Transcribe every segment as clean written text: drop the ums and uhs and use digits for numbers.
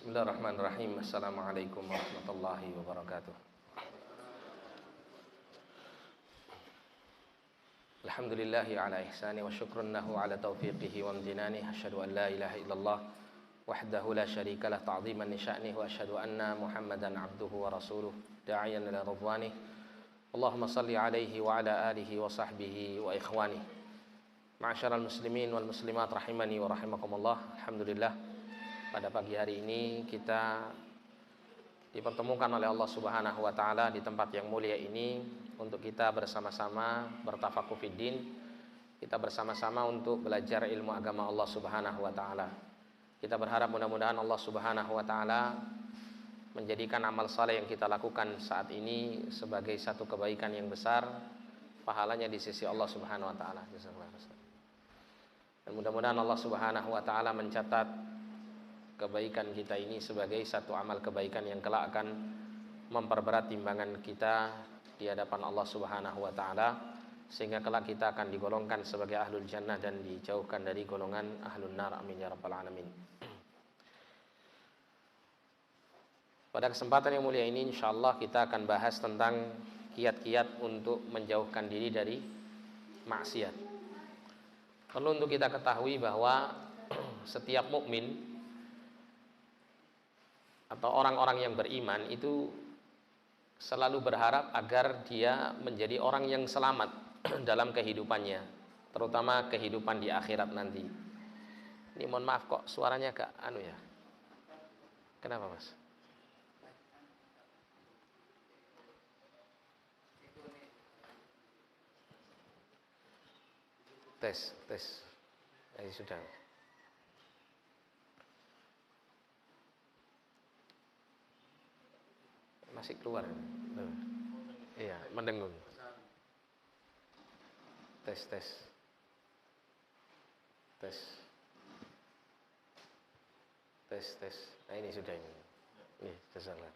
Bismillahirrahmanirrahim. Assalamualaikum warahmatullahi wabarakatuh. Alhamdulillahi ala ihsani wa syukrunnahu ala taufiqihi wa amdinani. Asyhadu an la ilaha illallah wahdahu la syarika lah ta'ziman li sya'nih wa asyhadu anna Muhammadan abduhu wa rasuluh da'iyan ila ridwanih. Allahumma salli alaihi wa ala alihi wa sahbihi wa ikhwani. Ma'asyiral muslimin wal muslimat rahimani wa rahimakumullah. Alhamdulillah, pada pagi hari ini kita dipertemukan oleh Allah Subhanahu wa taala di tempat yang mulia ini untuk kita bersama-sama bertafakuh fiddin. Kita bersama-sama untuk belajar ilmu agama Allah Subhanahu wa taala. Kita berharap mudah-mudahan Allah Subhanahu wa taala menjadikan amal saleh yang kita lakukan saat ini sebagai satu kebaikan yang besar, pahalanya di sisi Allah Subhanahu wa taala. Dan mudah-mudahan Allah Subhanahu wa taala mencatat kebaikan kita ini sebagai satu amal kebaikan yang kelak akan memperberat timbangan kita di hadapan Allah Subhanahu wa taala, sehingga kelak kita akan digolongkan sebagai ahlul jannah dan dijauhkan dari golongan ahlun nar. Amin ya rabbal alamin. Pada kesempatan yang mulia ini insyaallah kita akan bahas tentang kiat-kiat untuk menjauhkan diri dari maksiat. Perlu untuk kita ketahui bahwa setiap mukmin atau orang-orang yang beriman itu selalu berharap agar dia menjadi orang yang selamat dalam kehidupannya, terutama kehidupan di akhirat nanti. Ini mohon maaf kok suaranya agak ya. Kenapa Mas? Tes. Sudah. Masih keluar. Iya, mendengung. Tes. Nah ini sudah ini. Jazakallah.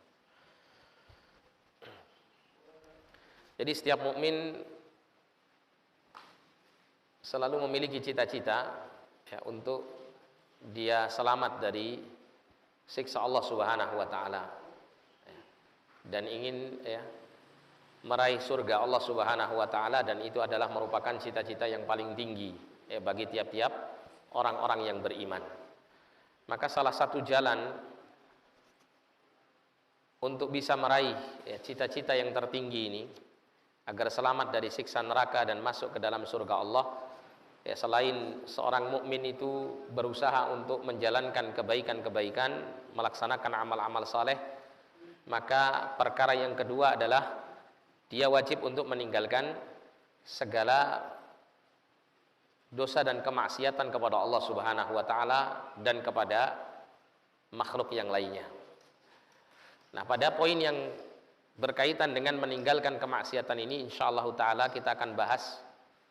Jadi setiap mukmin selalu memiliki cita-cita ya, untuk dia selamat dari siksa Allah Subhanahu wa taala. Dan ingin meraih surga Allah Subhanahu wa taala, dan itu adalah merupakan cita-cita yang paling tinggi bagi tiap-tiap orang-orang yang beriman. Maka salah satu jalan untuk bisa meraih cita-cita yang tertinggi ini agar selamat dari siksa neraka dan masuk ke dalam surga Allah, selain seorang mukmin itu berusaha untuk menjalankan kebaikan-kebaikan, melaksanakan amal-amal saleh, maka perkara yang kedua adalah dia wajib untuk meninggalkan segala dosa dan kemaksiatan kepada Allah Subhanahu wa taala dan kepada makhluk yang lainnya. Nah, pada poin yang berkaitan dengan meninggalkan kemaksiatan ini insyaallah taala kita akan bahas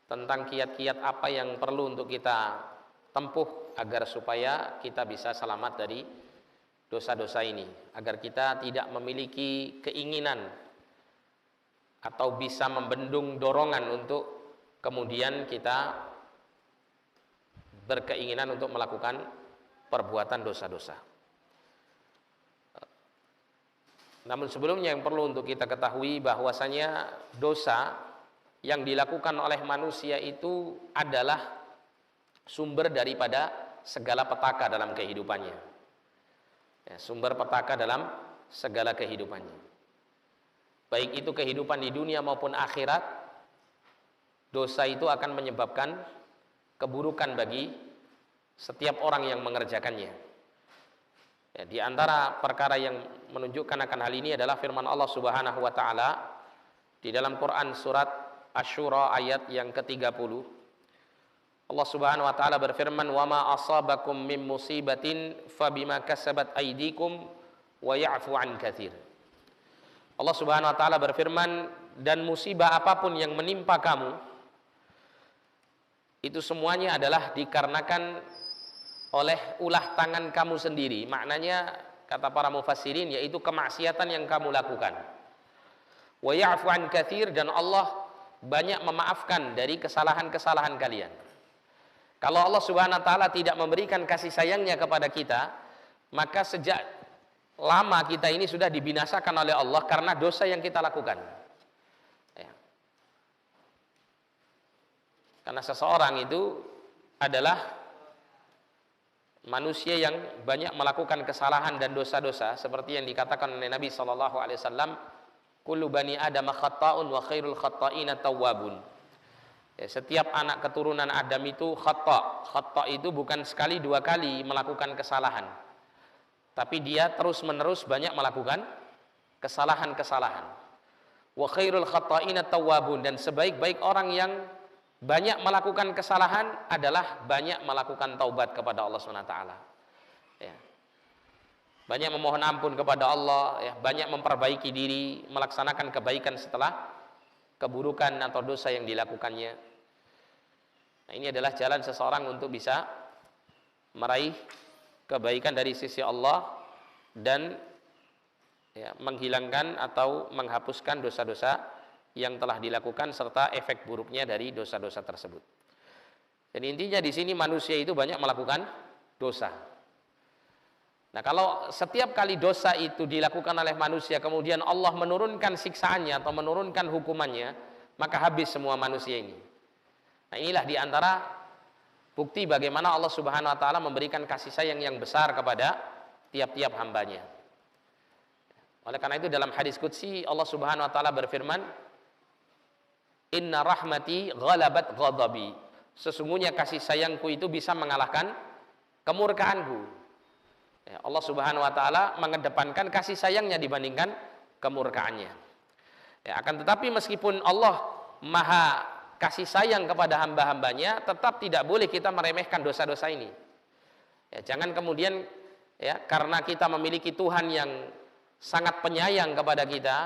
tentang kiat-kiat apa yang perlu untuk kita tempuh agar supaya kita bisa selamat dari dosa-dosa ini, agar kita tidak memiliki keinginan atau bisa membendung dorongan untuk kemudian kita berkeinginan untuk melakukan perbuatan dosa-dosa. Namun sebelumnya yang perlu untuk kita ketahui bahwasanya dosa yang dilakukan oleh manusia itu adalah sumber daripada segala petaka dalam kehidupannya. Sumber petaka dalam segala kehidupannya, baik itu kehidupan di dunia maupun akhirat. Dosa itu akan menyebabkan keburukan bagi setiap orang yang mengerjakannya. Ya, di antara perkara yang menunjukkan akan hal ini adalah firman Allah Subhanahu wa taala di dalam Quran surat Asy-Syura ayat yang ke-30. Allah Subhanahu wa taala berfirman, "Wa ma asabakum min musibatin fabima kasabat aydikum wa ya'fu an katsir." Allah Subhanahu wa taala berfirman, dan musibah apapun yang menimpa kamu itu semuanya adalah dikarenakan oleh ulah tangan kamu sendiri. Maknanya kata para mufassirin yaitu kemaksiatan yang kamu lakukan. Wa ya'fu an katsir, dan Allah banyak memaafkan dari kesalahan-kesalahan kalian. Kalau Allah Subhanahu wa taala tidak memberikan kasih sayangnya kepada kita, maka sejak lama kita ini sudah dibinasakan oleh Allah karena dosa yang kita lakukan. Ya. Karena seseorang itu adalah manusia yang banyak melakukan kesalahan dan dosa-dosa, seperti yang dikatakan oleh Nabi sallallahu alaihi wasallam, kullu bani adam khata'un wa khairul khata'ina tawwabun. Ya, setiap anak keturunan Adam itu khata'. Khata' itu bukan sekali dua kali melakukan kesalahan, tapi dia terus-menerus banyak melakukan kesalahan-kesalahan. Wa khairul khata'ina tawwabun, dan sebaik-baik orang yang banyak melakukan kesalahan adalah banyak melakukan taubat kepada Allah SWT. Ya. Banyak memohon ampun kepada Allah, ya. Banyak memperbaiki diri, melaksanakan kebaikan setelah keburukan atau dosa yang dilakukannya. Nah, ini adalah jalan seseorang untuk bisa meraih kebaikan dari sisi Allah dan ya, menghilangkan atau menghapuskan dosa-dosa yang telah dilakukan serta efek buruknya dari dosa-dosa tersebut. Jadi intinya di sini manusia itu banyak melakukan dosa. Nah, kalau setiap kali dosa itu dilakukan oleh manusia kemudian Allah menurunkan siksaannya atau menurunkan hukumannya, maka habis semua manusia ini. Nah, inilah di antara bukti bagaimana Allah Subhanahu wa taala memberikan kasih sayang yang besar kepada tiap-tiap hambanya. Oleh karena itu dalam hadis qudsi Allah Subhanahu wa taala berfirman, "Inna rahmati ghalabat ghadabi." Sesungguhnya kasih sayangku itu bisa mengalahkan kemurkaanku. Ya, Allah Subhanahu wa taala mengedepankan kasih sayangnya dibandingkan kemurkaannya. Ya, akan tetapi meskipun Allah Maha kasih sayang kepada hamba-hambanya, tetap tidak boleh kita meremehkan dosa-dosa ini. Ya, jangan kemudian ya karena kita memiliki Tuhan yang sangat penyayang kepada kita,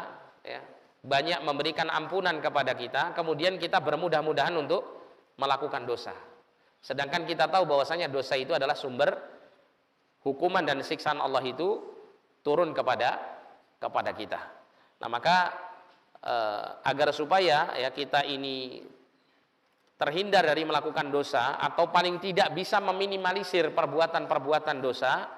ya, banyak memberikan ampunan kepada kita, kemudian kita bermudah-mudahan untuk melakukan dosa. Sedangkan kita tahu bahwasanya dosa itu adalah sumber hukuman dan siksaan Allah itu turun kepada kita. Nah, maka agar supaya ya kita ini terhindar dari melakukan dosa atau paling tidak bisa meminimalisir perbuatan-perbuatan dosa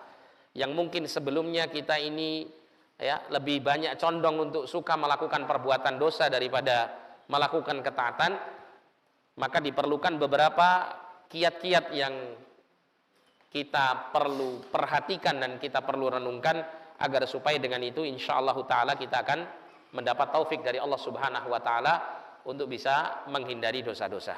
yang mungkin sebelumnya kita ini ya lebih banyak condong untuk suka melakukan perbuatan dosa daripada melakukan ketaatan, maka diperlukan beberapa kiat-kiat yang kita perlu perhatikan dan kita perlu renungkan agar supaya dengan itu insyaallah taala kita akan mendapat taufik dari Allah Subhanahu wa taala untuk bisa menghindari dosa-dosa.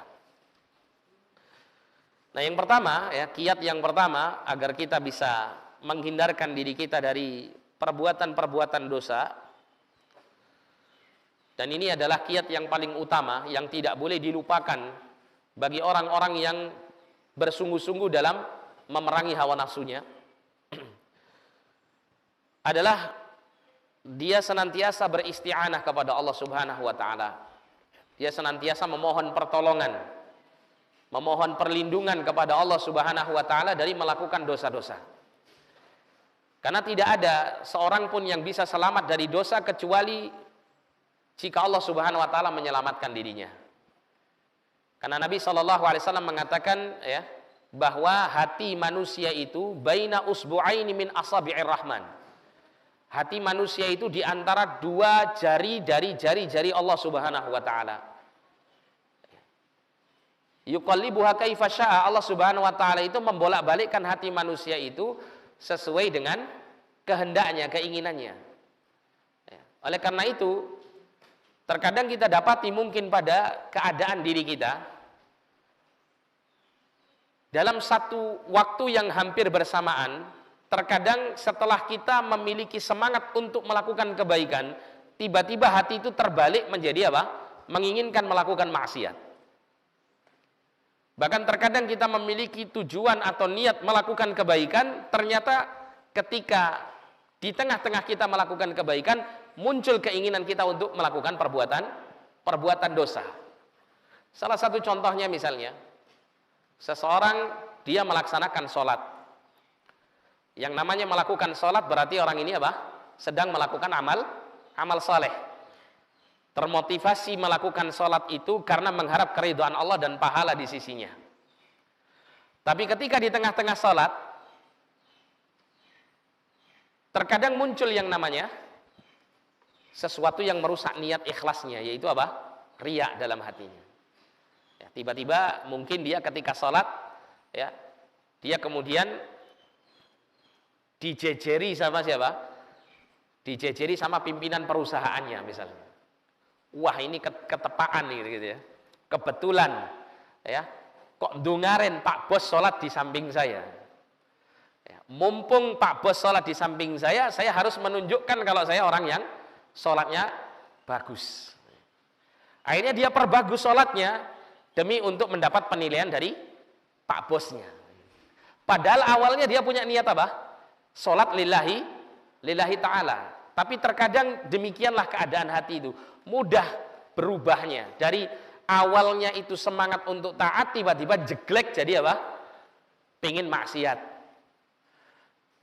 Nah, yang pertama ya, kiat yang pertama agar kita bisa menghindarkan diri kita dari perbuatan-perbuatan dosa, dan ini adalah kiat yang paling utama yang tidak boleh dilupakan bagi orang-orang yang bersungguh-sungguh dalam memerangi hawa nafsunya, adalah dia senantiasa beristi'anah kepada Allah Subhanahu wa taala. Dia senantiasa memohon pertolongan, memohon perlindungan kepada Allah Subhanahu wa taala dari melakukan dosa-dosa. Karena tidak ada seorang pun yang bisa selamat dari dosa kecuali jika Allah Subhanahu wa taala menyelamatkan dirinya. Karena Nabi sallallahu alaihi wasallam mengatakan ya bahwa hati manusia itu baina usbu'aini min asabi'ir rahman. Hati manusia itu di antara dua jari dari jari-jari Allah Subhanahu wa taala. Yuqallibuha kaifa syaa. Allah Subhanahu wa taala itu membolak-balikkan hati manusia itu sesuai dengan kehendaknya, keinginannya. Oleh karena itu, terkadang kita dapati mungkin pada keadaan diri kita dalam satu waktu yang hampir bersamaan terkadang setelah kita memiliki semangat untuk melakukan kebaikan, tiba-tiba hati itu terbalik menjadi apa? Menginginkan melakukan maksiat. Bahkan terkadang kita memiliki tujuan atau niat melakukan kebaikan, ternyata ketika di tengah-tengah kita melakukan kebaikan, muncul keinginan kita untuk melakukan perbuatan dosa. Salah satu contohnya misalnya, seseorang dia melaksanakan sholat. Yang namanya melakukan sholat berarti orang ini apa? Sedang melakukan amal saleh. Termotivasi melakukan sholat itu karena mengharap keridhaan Allah dan pahala di sisinya. Tapi ketika di tengah-tengah sholat, terkadang muncul yang namanya sesuatu yang merusak niat ikhlasnya, yaitu apa? Riya dalam hatinya. Ya, tiba-tiba mungkin dia ketika sholat, ya, dia kemudian dijejeri sama siapa? Dijejeri sama pimpinan perusahaannya misalnya. Wah, ini ketepaan gitu ya. Kebetulan ya, kok ndungaren Pak Bos sholat di samping saya. Ya, mumpung Pak Bos sholat di samping saya harus menunjukkan kalau saya orang yang sholatnya bagus. Akhirnya dia perbagus sholatnya demi untuk mendapat penilaian dari Pak Bosnya. Padahal awalnya dia punya niat apa? Sholat lillahi ta'ala. Tapi terkadang demikianlah keadaan hati itu. Mudah berubahnya. Dari awalnya itu semangat untuk taat, tiba-tiba jeglek jadi apa? Pengen maksiat.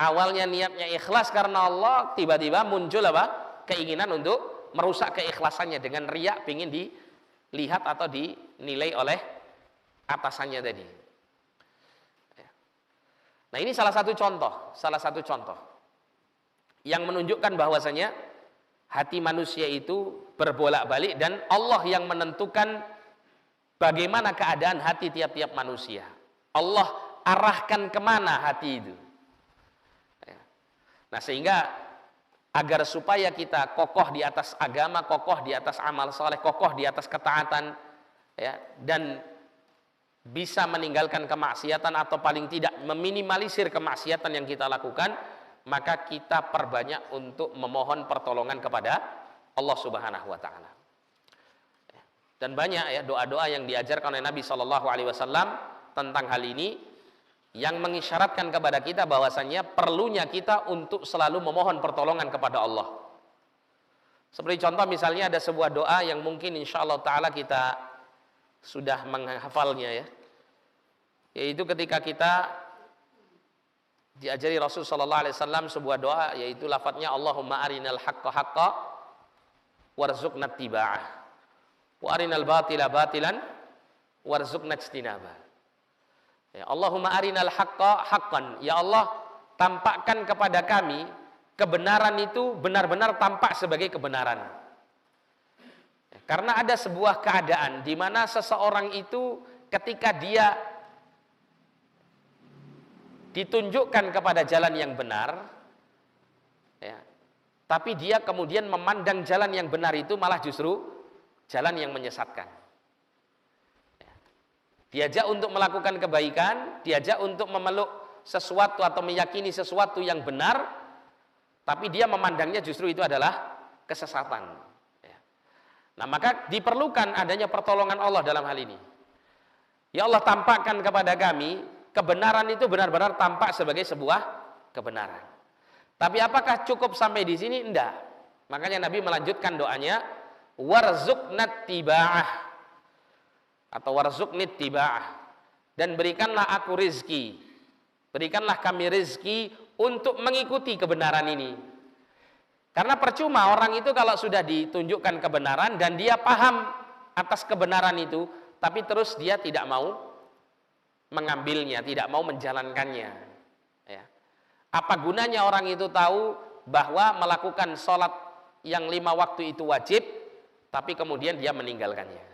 Awalnya niatnya ikhlas karena Allah, tiba-tiba muncul apa? Keinginan untuk merusak keikhlasannya dengan riya, pengen dilihat atau dinilai oleh atasannya tadi. Nah, ini salah satu contoh yang menunjukkan bahwasanya hati manusia itu berbolak-balik dan Allah yang menentukan bagaimana keadaan hati tiap-tiap manusia. Allah arahkan kemana hati itu. Nah, sehingga agar supaya kita kokoh di atas agama, kokoh di atas amal soleh, kokoh di atas ketaatan, ya, dan bisa meninggalkan kemaksiatan atau paling tidak meminimalisir kemaksiatan yang kita lakukan, maka kita perbanyak untuk memohon pertolongan kepada Allah Subhanahu wa taala. Dan banyak ya doa-doa yang diajarkan oleh Nabi Shallallahu alaihi wasallam tentang hal ini yang mengisyaratkan kepada kita bahwasannya perlunya kita untuk selalu memohon pertolongan kepada Allah. Seperti contoh misalnya ada sebuah doa yang mungkin insyaallah taala kita sudah menghafalnya ya. Yaitu ketika kita diajari Rasul sallallahu alaihi wasallam sebuah doa, yaitu lafadznya Allahumma arinal haqqa haqqa warzuqna ittiba'ah wa arinal batila batilan warzuqna ijtinabah. Ya, Allahumma arinal haqqa haqqan, ya Allah tampakkan kepada kami kebenaran itu benar-benar tampak sebagai kebenaran. Ya, karena ada sebuah keadaan di mana seseorang itu ketika dia ditunjukkan kepada jalan yang benar, ya, tapi dia kemudian memandang jalan yang benar itu malah justru jalan yang menyesatkan. Ya. Diajak untuk melakukan kebaikan, diajak untuk memeluk sesuatu atau meyakini sesuatu yang benar, tapi dia memandangnya justru itu adalah kesesatan. Ya. Nah, maka diperlukan adanya pertolongan Allah dalam hal ini. Ya Allah, tampakkan kepada kami kebenaran itu benar-benar tampak sebagai sebuah kebenaran. Tapi apakah cukup sampai di sini? Enggak. Makanya Nabi melanjutkan doanya, warzuqnat tiba'ah atau warzuqnit tiba'ah, dan berikanlah aku rizki, berikanlah kami rizki untuk mengikuti kebenaran ini. Karena percuma orang itu kalau sudah ditunjukkan kebenaran dan dia paham atas kebenaran itu, tapi terus dia tidak mau mengambilnya, tidak mau menjalankannya. Ya. Apa gunanya orang itu tahu bahwa melakukan sholat yang 5 waktu itu wajib, tapi kemudian dia meninggalkannya.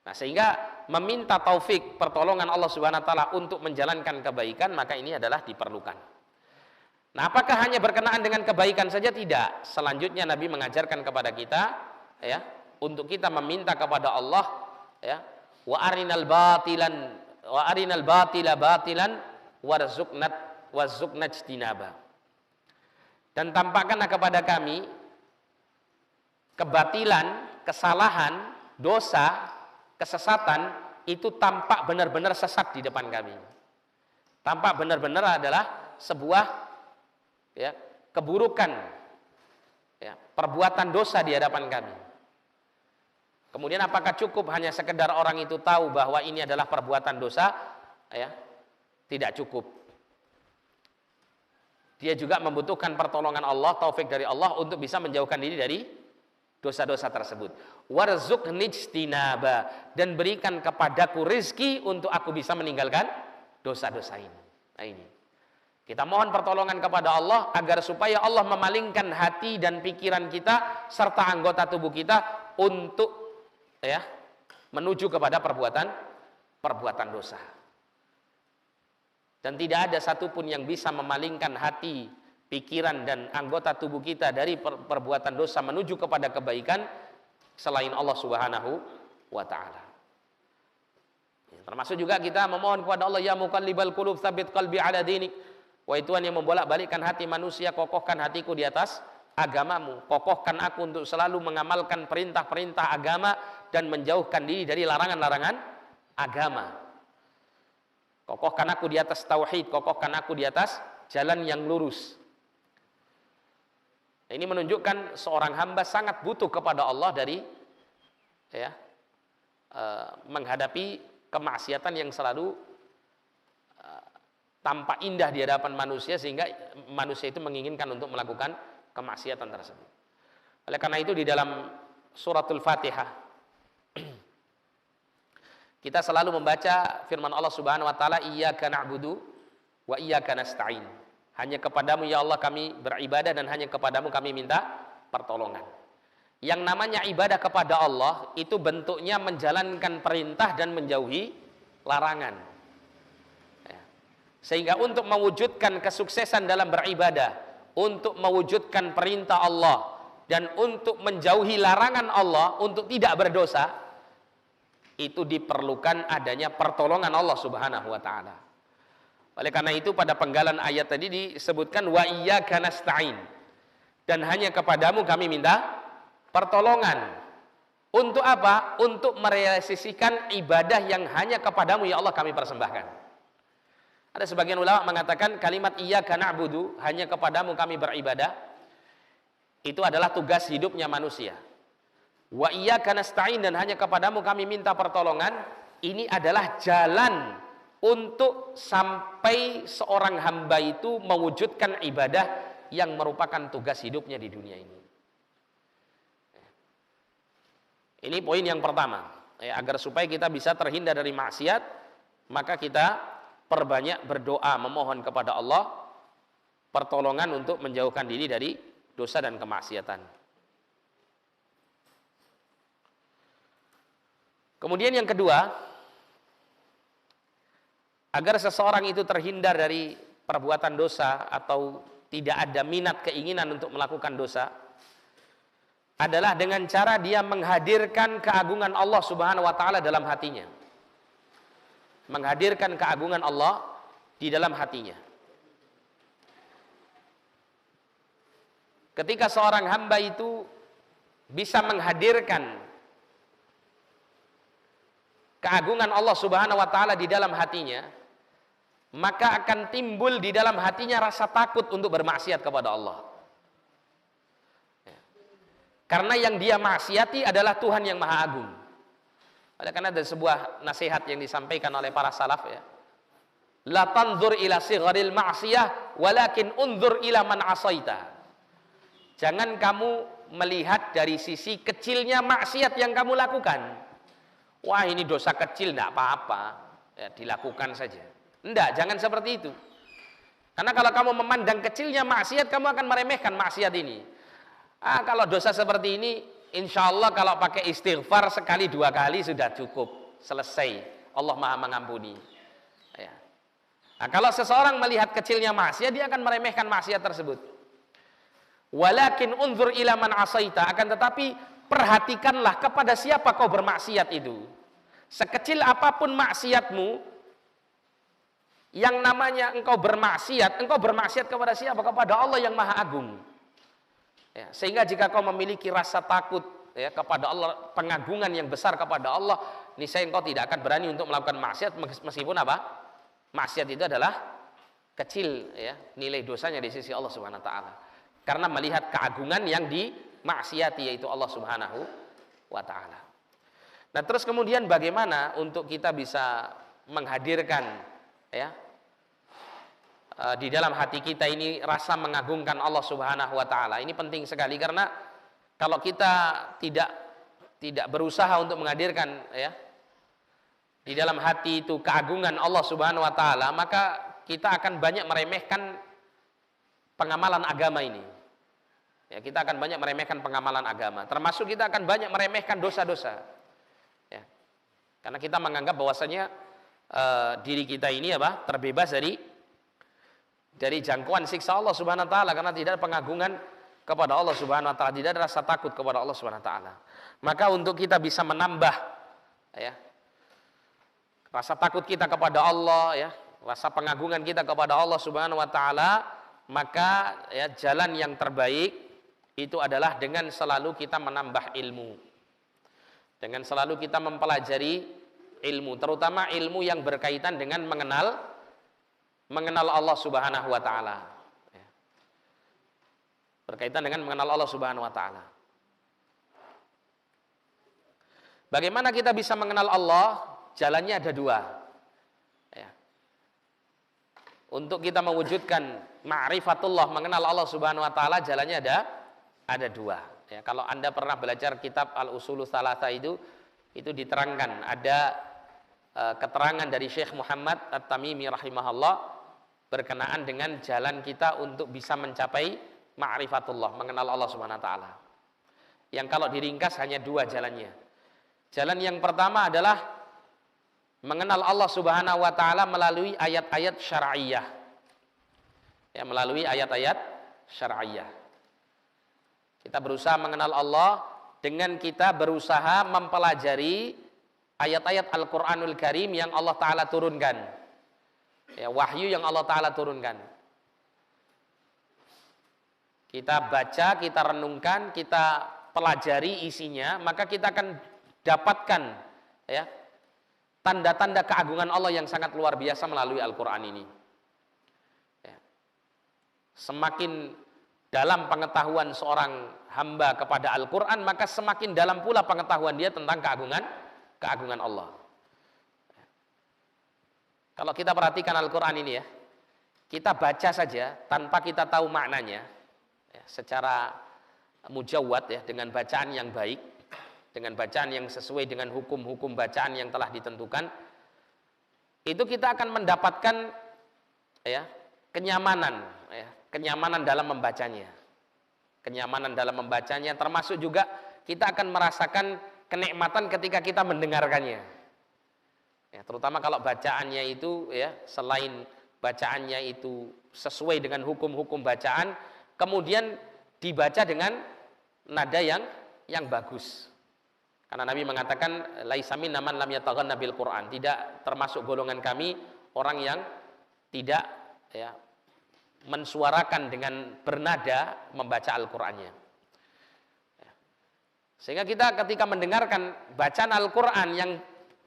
Nah, sehingga meminta taufik pertolongan Allah Subhanahu wa taala untuk menjalankan kebaikan, maka ini adalah diperlukan. Nah, apakah hanya berkenaan dengan kebaikan saja? Tidak. Selanjutnya Nabi mengajarkan kepada kita, ya, untuk kita meminta kepada Allah, ya, wa arinal batila batilan warzuqna ijtinaba. Dan tampakkanlah kepada kami kebatilan, kesalahan, dosa, kesesatan itu tampak benar-benar sesat di depan kami. Tampak benar-benar adalah sebuah keburukan, perbuatan dosa di hadapan kami. Kemudian apakah cukup hanya sekedar orang itu tahu bahwa ini adalah perbuatan dosa? Tidak cukup. Dia juga membutuhkan pertolongan Allah, taufik dari Allah untuk bisa menjauhkan diri dari dosa-dosa tersebut. Warzuqni ijtinaba, dan berikan kepadaku rizki untuk aku bisa meninggalkan dosa-dosa ini. Nah ini. Kita mohon pertolongan kepada Allah agar supaya Allah memalingkan hati dan pikiran kita serta anggota tubuh kita untuk menuju kepada perbuatan dosa. Dan tidak ada satupun yang bisa memalingkan hati, pikiran dan anggota tubuh kita dari perbuatan dosa menuju kepada kebaikan selain Allah Subhanahu wa taala. Termasuk juga kita memohon kepada Allah, ya muqallibal qulub tsabit qalbi ala dinik. Wahai Tuhan yang membolak-balikkan hati manusia, kokohkan hatiku di atas agamamu. Kokohkan aku untuk selalu mengamalkan perintah-perintah agama dan menjauhkan diri dari larangan-larangan agama. Kokohkan aku di atas tauhid, kokohkan aku di atas jalan yang lurus. Ini menunjukkan seorang hamba sangat butuh kepada Allah dari menghadapi kemaksiatan yang selalu tampak indah di hadapan manusia, sehingga manusia itu menginginkan untuk melakukan kemaksiatan tersebut. Oleh karena itu di dalam suratul Fatihah kita selalu membaca firman Allah Subhanahu wa taala, iyyaka na'budu wa iyyaka nasta'in. Hanya kepadamu ya Allah kami beribadah dan hanya kepadamu kami minta pertolongan. Yang namanya ibadah kepada Allah itu bentuknya menjalankan perintah dan menjauhi larangan. Sehingga untuk mewujudkan kesuksesan dalam beribadah, untuk mewujudkan perintah Allah dan untuk menjauhi larangan Allah, untuk tidak berdosa, itu diperlukan adanya pertolongan Allah Subhanahu wa taala. Oleh karena itu pada penggalan ayat tadi disebutkan wa iyyaka nasta'in, dan hanya kepadamu kami minta pertolongan. Untuk apa? Untuk merealisasikan ibadah yang hanya kepadamu ya Allah kami persembahkan. Ada sebagian ulama mengatakan kalimat iyyaka na'budu, hanya kepadamu kami beribadah, itu adalah tugas hidupnya manusia. Wa iyyaka nasta'in, dan hanya kepadamu kami minta pertolongan, ini adalah jalan untuk sampai seorang hamba itu mewujudkan ibadah yang merupakan tugas hidupnya di dunia ini. Ini poin yang pertama. Agar supaya kita bisa terhindar dari maksiat, maka kita perbanyak berdoa, memohon kepada Allah pertolongan untuk menjauhkan diri dari dosa dan kemaksiatan. Kemudian yang kedua, agar seseorang itu terhindar dari perbuatan dosa atau tidak ada minat keinginan untuk melakukan dosa, adalah dengan cara dia menghadirkan keagungan Allah Subhanahu wa taala dalam hatinya. Menghadirkan keagungan Allah di dalam hatinya. Ketika seorang hamba itu bisa menghadirkan keagungan Allah Subhanahu wa taala di dalam hatinya, maka akan timbul di dalam hatinya rasa takut untuk bermaksiat kepada Allah. Karena yang dia maksiati adalah Tuhan yang Maha Agung. Oleh karena ada sebuah nasihat yang disampaikan oleh para salaf, la tanzur ila sigharil ma'siyah walakin unzur ila man asaita. Jangan kamu melihat dari sisi kecilnya maksiat yang kamu lakukan. Wah, ini dosa kecil, enggak apa-apa, dilakukan saja. Enggak, jangan seperti itu. Karena kalau kamu memandang kecilnya maksiat, kamu akan meremehkan maksiat ini. Kalau dosa seperti ini, insya Allah kalau pakai istighfar sekali dua kali sudah cukup, selesai. Allah Maha mengampuni. Nah, kalau seseorang melihat kecilnya maksiat, dia akan meremehkan maksiat tersebut. Walakin unzur ila man asaita, akan tetapi perhatikanlah kepada siapa kau bermaksiat itu. Sekecil apapun maksiatmu, Yang namanya engkau bermaksiat kepada siapa? Kepada Allah yang Maha Agung. Ya, sehingga jika kau memiliki rasa takut ya kepada Allah, pengagungan yang besar kepada Allah, niscaya engkau tidak akan berani untuk melakukan maksiat meskipun apa? Maksiat itu adalah kecil ya nilai dosanya di sisi Allah Subhanahu wa taala. Karena melihat keagungan yang dimaksiati yaitu Allah Subhanahu wa taala. Nah, terus kemudian bagaimana untuk kita bisa menghadirkan ya di dalam hati kita ini rasa mengagungkan Allah Subhanahu wa taala. Ini penting sekali karena kalau kita tidak berusaha untuk menghadirkan ya di dalam hati itu keagungan Allah Subhanahu wa taala, maka kita akan banyak meremehkan pengamalan agama ini. Ya, kita akan banyak meremehkan pengamalan agama. Termasuk kita akan banyak meremehkan dosa-dosa. Ya. Karena kita menganggap bahwasanya diri kita ini apa? Terbebas dari jangkauan siksa Allah Subhanahu wa taala karena tidak ada pengagungan kepada Allah Subhanahu wa taala, tidak ada rasa takut kepada Allah Subhanahu wa taala. Maka untuk kita bisa menambah ya rasa takut kita kepada Allah ya, rasa pengagungan kita kepada Allah Subhanahu wa taala, maka ya jalan yang terbaik itu adalah dengan selalu kita menambah ilmu. Dengan selalu kita mempelajari ilmu, terutama ilmu yang berkaitan dengan mengenal Allah Subhanahu wa taala. Ya. Berkaitan dengan mengenal Allah Subhanahu wa taala. Bagaimana kita bisa mengenal Allah? Jalannya ada dua. Ya. Untuk kita mewujudkan ma'rifatullah, mengenal Allah Subhanahu wa taala, jalannya ada dua. Ya, kalau Anda pernah belajar kitab Al-Usulul Tsalatsa itu diterangkan ada keterangan dari Syekh Muhammad At-Tamimi rahimahullah berkenaan dengan jalan kita untuk bisa mencapai ma'rifatullah, mengenal Allah Subhanahu wa taala. Yang kalau diringkas hanya dua jalannya. Jalan yang pertama adalah mengenal Allah Subhanahu wa taala melalui ayat-ayat syar'iyyah. Ya, melalui ayat-ayat syar'iyyah. Kita berusaha mengenal Allah dengan kita berusaha mempelajari ayat-ayat Al-Qur'anul Karim yang Allah taala turunkan. Ya, wahyu yang Allah taala turunkan. Kita baca, kita renungkan, kita pelajari isinya, maka kita akan dapatkan ya tanda-tanda keagungan Allah yang sangat luar biasa melalui Al-Qur'an ini. Ya. Semakin dalam pengetahuan seorang hamba kepada Al-Qur'an, maka semakin dalam pula pengetahuan dia tentang keagungan Allah. Kalau kita perhatikan Al-Qur'an ini ya, kita baca saja tanpa kita tahu maknanya ya, secara mujawwad ya, dengan bacaan yang baik, dengan bacaan yang sesuai dengan hukum-hukum bacaan yang telah ditentukan, itu kita akan mendapatkan ya kenyamanan dalam membacanya. Kenyamanan dalam membacanya, termasuk juga kita akan merasakan kenikmatan ketika kita mendengarkannya. Ya, terutama kalau bacaannya itu ya selain bacaannya itu sesuai dengan hukum-hukum bacaan, kemudian dibaca dengan nada yang bagus. Karena Nabi mengatakan laisa minna man lam yataghanna bil Qur'an, tidak termasuk golongan kami orang yang tidak ya mensuarakan dengan bernada membaca Al-Qur'annya. Ya. Sehingga kita ketika mendengarkan bacaan Al-Qur'an yang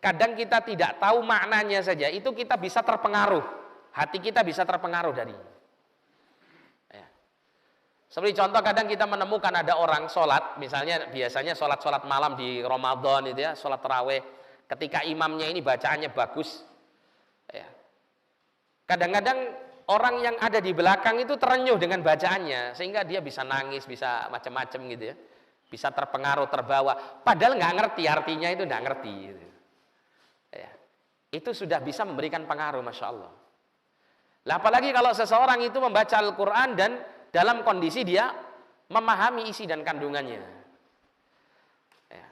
kadang kita tidak tahu maknanya saja, itu kita bisa terpengaruh, hati kita bisa terpengaruh darinya. Ya. Seperti contoh kadang kita menemukan ada orang sholat, misalnya biasanya sholat malam di Ramadan itu ya, sholat tarawih, ketika imamnya ini bacaannya bagus, ya. Kadang-kadang orang yang ada di belakang itu terenyuh dengan bacaannya, sehingga dia bisa nangis, bisa macam-macam gitu ya, bisa terpengaruh, terbawa, padahal nggak ngerti artinya, itu nggak ngerti. Gitu. Ya. Itu sudah bisa memberikan pengaruh, masya Allah. Lah apalagi kalau seseorang itu membaca Al-Quran dan dalam kondisi dia memahami isi dan kandungannya. Ya.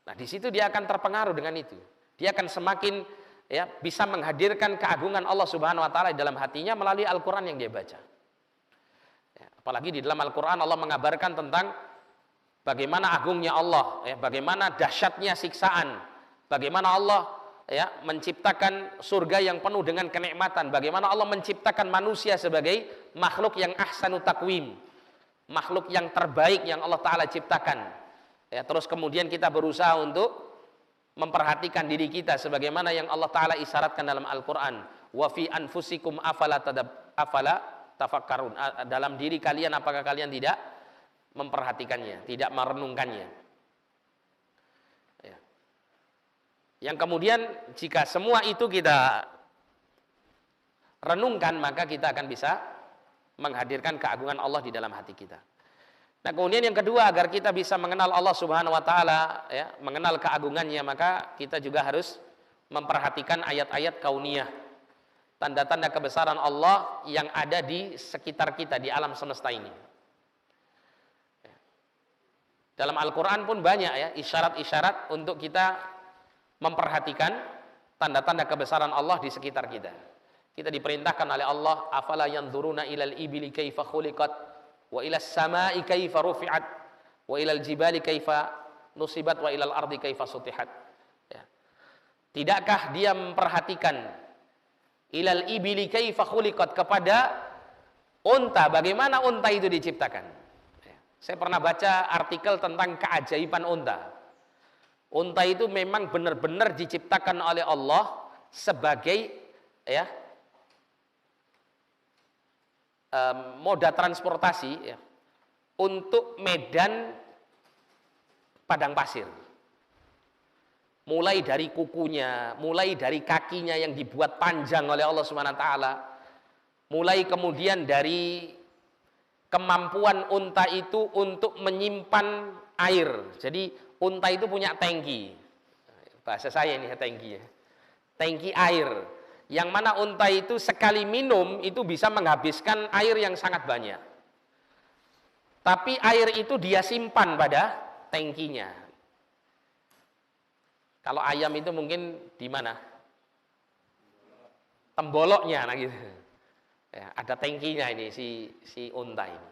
Nah di situ dia akan terpengaruh dengan itu. Dia akan semakin ya bisa menghadirkan keagungan Allah Subhanahu wa taala di dalam hatinya melalui Al-Qur'an yang dia baca. Ya, apalagi di dalam Al-Qur'an Allah mengabarkan tentang bagaimana agungnya Allah, ya, bagaimana dahsyatnya siksaan, bagaimana Allah ya, menciptakan surga yang penuh dengan kenikmatan. Bagaimana Allah menciptakan manusia sebagai makhluk yang ahsanu takwim, makhluk yang terbaik yang Allah Ta'ala ciptakan. Ya, terus kemudian kita berusaha untuk memperhatikan diri kita sebagaimana yang Allah Ta'ala isyaratkan dalam Al-Quran. Wa fi anfusikum afala tafakkarun. Dalam diri kalian apakah kalian tidak memperhatikannya, tidak merenungkannya. Yang kemudian jika semua itu kita renungkan, maka kita akan bisa menghadirkan keagungan Allah di dalam hati kita. Nah, kemudian yang kedua, agar kita bisa mengenal Allah Subhanahu wa taala, ya, mengenal keagungannya, maka kita juga harus memperhatikan ayat-ayat kauniyah, tanda-tanda kebesaran Allah yang ada di sekitar kita di alam semesta ini. Dalam Al-Qur'an pun banyak ya isyarat-isyarat untuk kita memperhatikan tanda-tanda kebesaran Allah di sekitar kita. Kita diperintahkan oleh Allah, afala yanzuruna ilal ibili kaifa khuliqat wa ilas samai kaifa rufi'at wa ilal jibali kaifa nusibat wa ilal ardi kaifa sutihat. Ya. Tidakkah dia memperhatikan ilal ibili kaifa khuliqat, kepada unta, bagaimana unta itu diciptakan. Ya. Saya pernah baca artikel tentang keajaiban unta. Unta itu memang benar-benar diciptakan oleh Allah sebagai ya, moda transportasi ya, untuk medan padang pasir. Mulai dari kukunya, mulai dari kakinya yang dibuat panjang oleh Allah Subhanahu wa taala, mulai kemudian dari kemampuan unta itu untuk menyimpan air. Jadi unta itu punya tangki, bahasa saya ini tangki ya, tangki air, yang mana unta itu sekali minum itu bisa menghabiskan air yang sangat banyak. Tapi air itu dia simpan pada tangkinya. Kalau ayam itu mungkin di mana? Temboloknya, nah gitu. Ya, ada tangkinya ini si unta ini.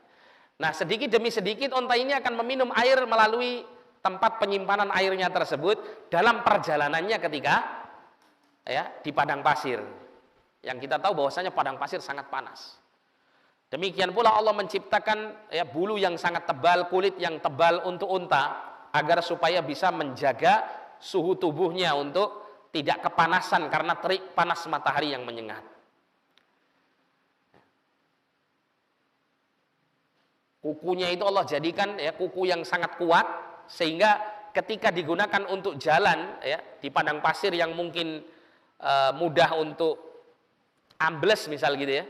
Nah, sedikit demi sedikit unta ini akan meminum air melalui tempat penyimpanan airnya tersebut dalam perjalanannya ketika ya di padang pasir. Yang kita tahu bahwasanya padang pasir sangat panas. Demikian pula Allah menciptakan ya bulu yang sangat tebal, kulit yang tebal untuk unta agar supaya bisa menjaga suhu tubuhnya untuk tidak kepanasan karena terik panas matahari yang menyengat. Kukunya itu Allah jadikan ya kuku yang sangat kuat, sehingga ketika digunakan untuk jalan ya di padang pasir yang mungkin mudah untuk ambles misal gitu ya,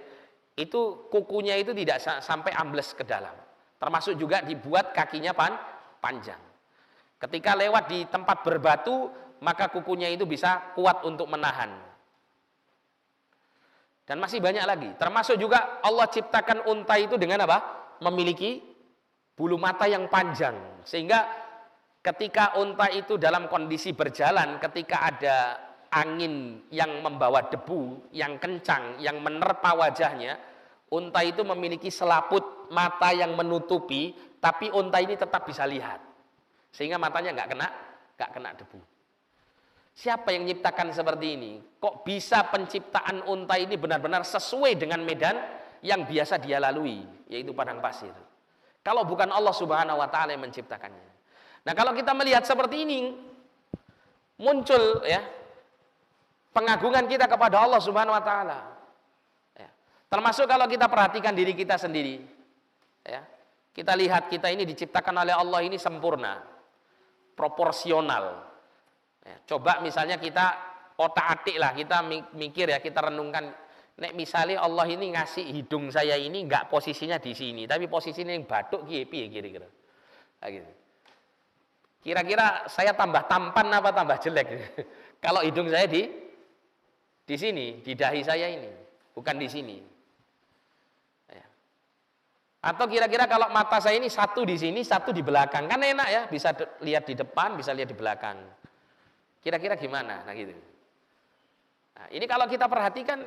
itu kukunya itu tidak sampai ambles ke dalam. Termasuk juga dibuat kakinya panjang. Ketika lewat di tempat berbatu, maka kukunya itu bisa kuat untuk menahan. Dan masih banyak lagi. Termasuk juga Allah ciptakan unta itu dengan apa? Memiliki bulu mata yang panjang, sehingga ketika unta itu dalam kondisi berjalan, ketika ada angin yang membawa debu yang kencang, yang menerpa wajahnya, unta itu memiliki selaput mata yang menutupi, tapi unta ini tetap bisa lihat, sehingga matanya nggak kena debu. Siapa yang menciptakan seperti ini? Kok bisa penciptaan unta ini benar-benar sesuai dengan medan yang biasa dia lalui, yaitu padang pasir? Kalau bukan Allah Subhanahu wa taala yang menciptakannya. Nah, kalau kita melihat seperti ini, muncul ya pengagungan kita kepada Allah Subhanahu wa taala. Ya. Termasuk kalau kita perhatikan diri kita sendiri. Ya. Kita lihat kita ini diciptakan oleh Allah ini sempurna, proporsional. Ya. Coba misalnya kita otak-atik lah, kita mikir ya, kita renungkan, nek misalnya Allah ini ngasih hidung saya ini enggak posisinya di sini, tapi posisinya yang batuk piye kira-kira. Nah, gitu. Kira-kira saya tambah tampan apa tambah jelek? Kalau hidung saya di sini, di dahi saya ini, bukan di sini. Ya. Atau kira-kira kalau mata saya ini satu di sini, satu di belakang, kan enak ya, bisa lihat di depan, bisa lihat di belakang. Kira-kira gimana? Nah gitu. Nah, ini kalau kita perhatikan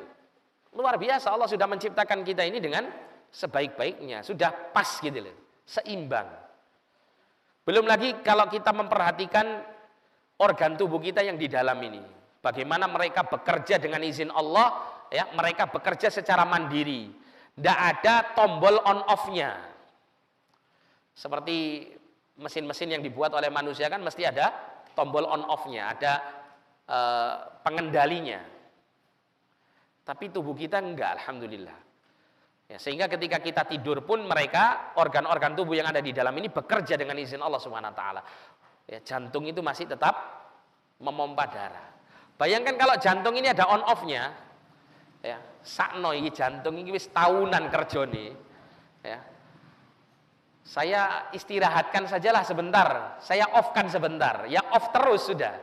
luar biasa, Allah sudah menciptakan kita ini dengan sebaik-baiknya, sudah pas gitu loh, seimbang. Belum lagi kalau kita memperhatikan organ tubuh kita yang di dalam ini. Bagaimana mereka bekerja dengan izin Allah, ya, mereka bekerja secara mandiri. Tidak ada tombol on off-nya. Seperti mesin-mesin yang dibuat oleh manusia kan mesti ada tombol on off-nya, ada pengendalinya. Tapi tubuh kita enggak, alhamdulillah. Ya, sehingga ketika kita tidur pun mereka, organ-organ tubuh yang ada di dalam ini bekerja dengan izin Allah Subhanahu wa taala. Ya, jantung itu masih tetap memompa darah. Bayangkan kalau jantung ini ada on off-nya, ya, sakno iki jantung ini wis tahunan kerjone. Ya. Saya istirahatkan sajalah sebentar, saya off-kan sebentar, ya off terus sudah.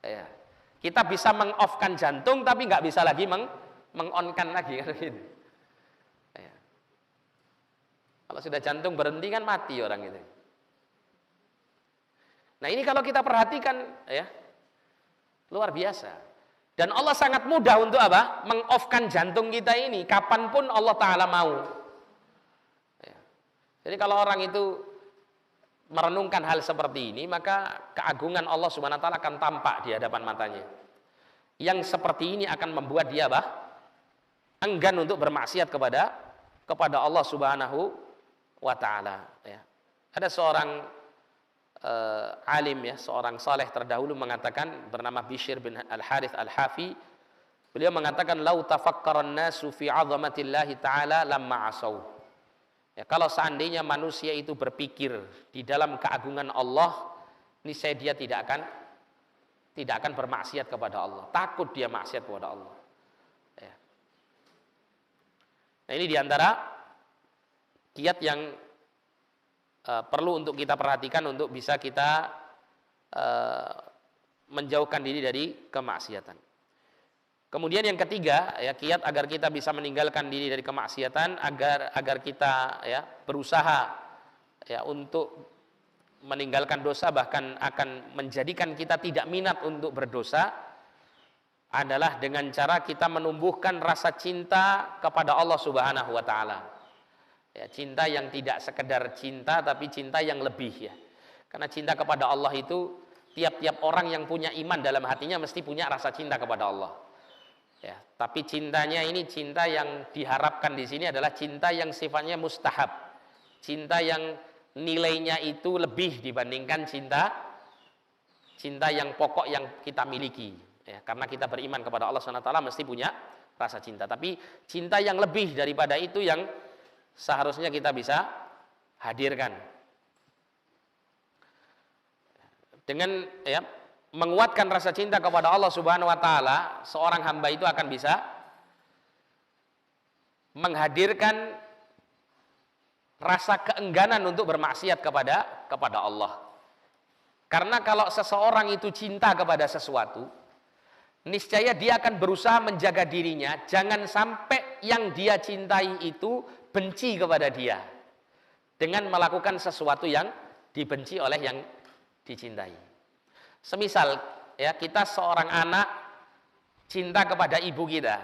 Ya. Kita bisa meng-off-kan jantung tapi nggak bisa lagi meng-on-kan lagi kan gitu. Ya. Kalau sudah jantung berhenti kan mati orang itu. Nah, ini kalau kita perhatikan, ya, luar biasa. Dan Allah sangat mudah untuk apa? Meng-off-kan jantung kita ini kapanpun Allah Ta'ala mau. Ya. Jadi kalau orang itu merenungkan hal seperti ini, maka keagungan Allah Subhanahu wa taala akan tampak di hadapan matanya. Yang seperti ini akan membuat dia enggan untuk bermaksiat kepada Allah Subhanahu wa taala, ya. Ada seorang alim, ya, seorang saleh terdahulu mengatakan, bernama Bishr bin Al-Harith Al-Hafi. Beliau mengatakan, "Lau tafakkaran nasu fi 'azamatillahi ta'ala lamma 'asau." Ya, kalau seandainya manusia itu berpikir di dalam keagungan Allah, niscaya dia tidak akan bermaksiat kepada Allah. Takut dia maksiat kepada Allah. Ya. Nah, ini diantara kiat yang perlu untuk kita perhatikan untuk bisa kita menjauhkan diri dari kemaksiatan. Kemudian yang ketiga, ya, kiat agar kita bisa meninggalkan diri dari kemaksiatan, agar kita, ya, berusaha, ya, untuk meninggalkan dosa, bahkan akan menjadikan kita tidak minat untuk berdosa, adalah dengan cara kita menumbuhkan rasa cinta kepada Allah Subhanahu wa taala. Ya, cinta yang tidak sekedar cinta tapi cinta yang lebih, ya. Karena cinta kepada Allah itu tiap-tiap orang yang punya iman dalam hatinya mesti punya rasa cinta kepada Allah. Ya, tapi cintanya ini cinta yang diharapkan di sini adalah cinta yang sifatnya mustahab. Cinta yang nilainya itu lebih dibandingkan cinta yang pokok yang kita miliki. Ya, karena kita beriman kepada Allah SWT mesti punya rasa cinta. Tapi cinta yang lebih daripada itu yang seharusnya kita bisa hadirkan. Dengan, ya, menguatkan rasa cinta kepada Allah Subhanahu wa taala, seorang hamba itu akan bisa menghadirkan rasa keengganan untuk bermaksiat kepada Allah. Karena kalau seseorang itu cinta kepada sesuatu, niscaya dia akan berusaha menjaga dirinya jangan sampai yang dia cintai itu benci kepada dia dengan melakukan sesuatu yang dibenci oleh yang dicintai. Semisal, ya, kita seorang anak cinta kepada ibu kita.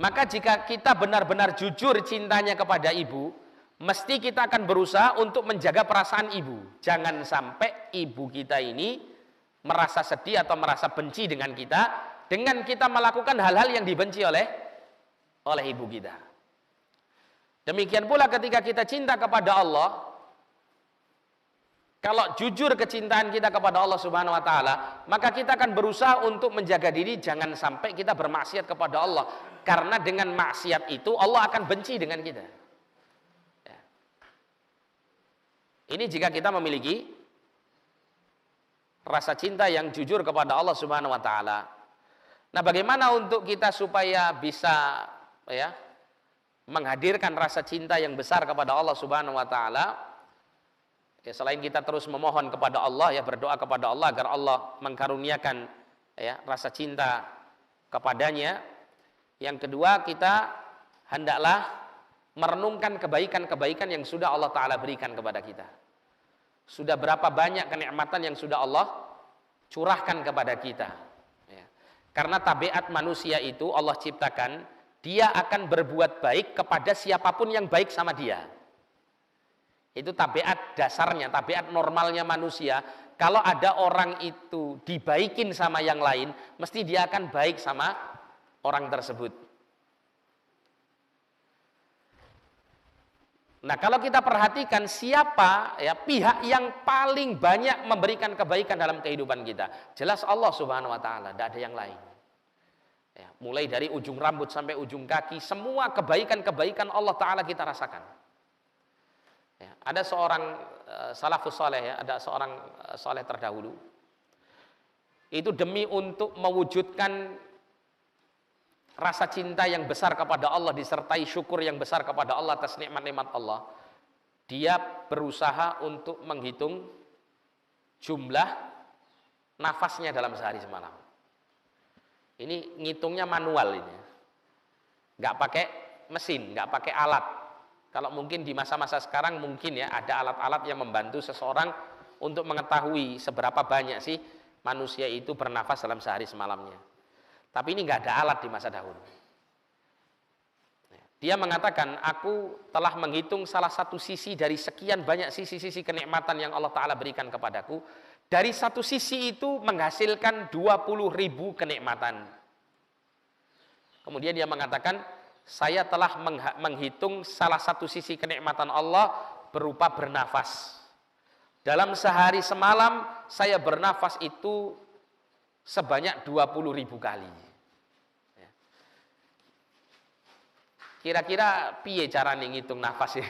Maka jika kita benar-benar jujur cintanya kepada ibu, mesti kita akan berusaha untuk menjaga perasaan ibu. Jangan sampai ibu kita ini merasa sedih atau merasa benci dengan kita melakukan hal-hal yang dibenci oleh ibu kita. Demikian pula ketika kita cinta kepada Allah, kalau jujur kecintaan kita kepada Allah Subhanahu wa taala, maka kita akan berusaha untuk menjaga diri jangan sampai kita bermaksiat kepada Allah. Karena dengan maksiat itu Allah akan benci dengan kita. Ya. Ini jika kita memiliki rasa cinta yang jujur kepada Allah Subhanahu wa taala. Nah, bagaimana untuk kita supaya bisa, ya, menghadirkan rasa cinta yang besar kepada Allah Subhanahu wa taala? Ya, selain kita terus memohon kepada Allah, ya, berdoa kepada Allah agar Allah mengkaruniakan, ya, rasa cinta kepadanya. Yang kedua, kita hendaklah merenungkan kebaikan-kebaikan yang sudah Allah Ta'ala berikan kepada kita. Sudah berapa banyak kenikmatan yang sudah Allah curahkan kepada kita, ya. Karena tabiat manusia itu Allah ciptakan, dia akan berbuat baik kepada siapapun yang baik sama dia. Itu tabiat dasarnya, tabiat normalnya manusia. kalau ada orang itu dibaikin sama yang lain, mesti dia akan baik sama orang tersebut. Nah, kalau kita perhatikan siapa ya pihak yang paling banyak memberikan kebaikan dalam kehidupan kita, jelas Allah Subhanahu wa taala, tidak ada yang lain. Ya, mulai dari ujung rambut sampai ujung kaki, semua kebaikan-kebaikan Allah taala kita rasakan. Ya, ada seorang salafus saleh ya, ada seorang saleh terdahulu. Itu demi untuk mewujudkan rasa cinta yang besar kepada Allah disertai syukur yang besar kepada Allah atas nikmat-nikmat Allah, dia berusaha untuk menghitung jumlah nafasnya dalam sehari semalam. Ini ngitungnya manual ini, nggak pakai mesin, nggak pakai alat. Kalau mungkin di masa-masa sekarang mungkin ya ada alat-alat yang membantu seseorang untuk mengetahui seberapa banyak sih manusia itu bernafas dalam sehari semalamnya. Tapi ini nggak ada alat di masa dahulu. Dia mengatakan, aku telah menghitung salah satu sisi dari sekian banyak sisi-sisi kenikmatan yang Allah Ta'ala berikan kepadaku. Dari satu sisi itu menghasilkan 20.000 kenikmatan. Kemudian dia mengatakan, saya telah menghitung salah satu sisi kenikmatan Allah berupa bernafas. Dalam sehari semalam saya bernafas itu sebanyak 20.000 kali. Kira-kira piye cara ngitung nafas ya?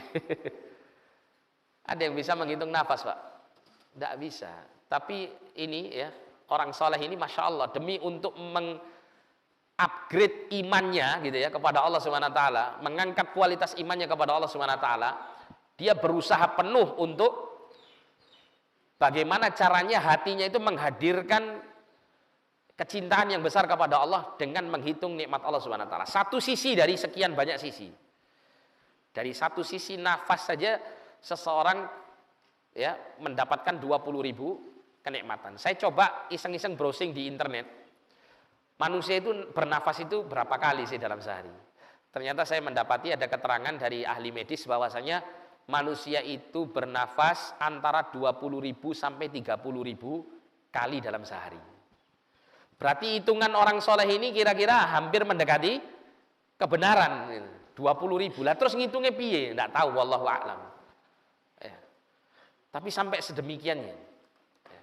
Ada yang bisa menghitung nafas, Pak? Tidak bisa. Tapi ini ya, orang soleh ini Masya Allah, demi untuk mengupgrade imannya gitu ya kepada Allah Subhanahu wa taala, mengangkat kualitas imannya kepada Allah Subhanahu wa taala, dia berusaha penuh untuk bagaimana caranya hatinya itu menghadirkan kecintaan yang besar kepada Allah dengan menghitung nikmat Allah Subhanahu wa taala. Satu sisi dari sekian banyak sisi. Dari satu sisi nafas saja seseorang ya mendapatkan 20.000 kenikmatan. Saya coba iseng-iseng browsing di internet. Manusia itu bernafas itu berapa kali sih dalam sehari? Ternyata saya mendapati ada keterangan dari ahli medis bahwasanya manusia itu bernafas antara 20.000 sampai 30.000 kali dalam sehari. Berarti hitungan orang soleh ini kira-kira hampir mendekati kebenaran. 20.000 lah, terus ngitungnya piye? Nggak tahu, wallahu a'lam. Ya. Tapi sampai sedemikiannya. Ya.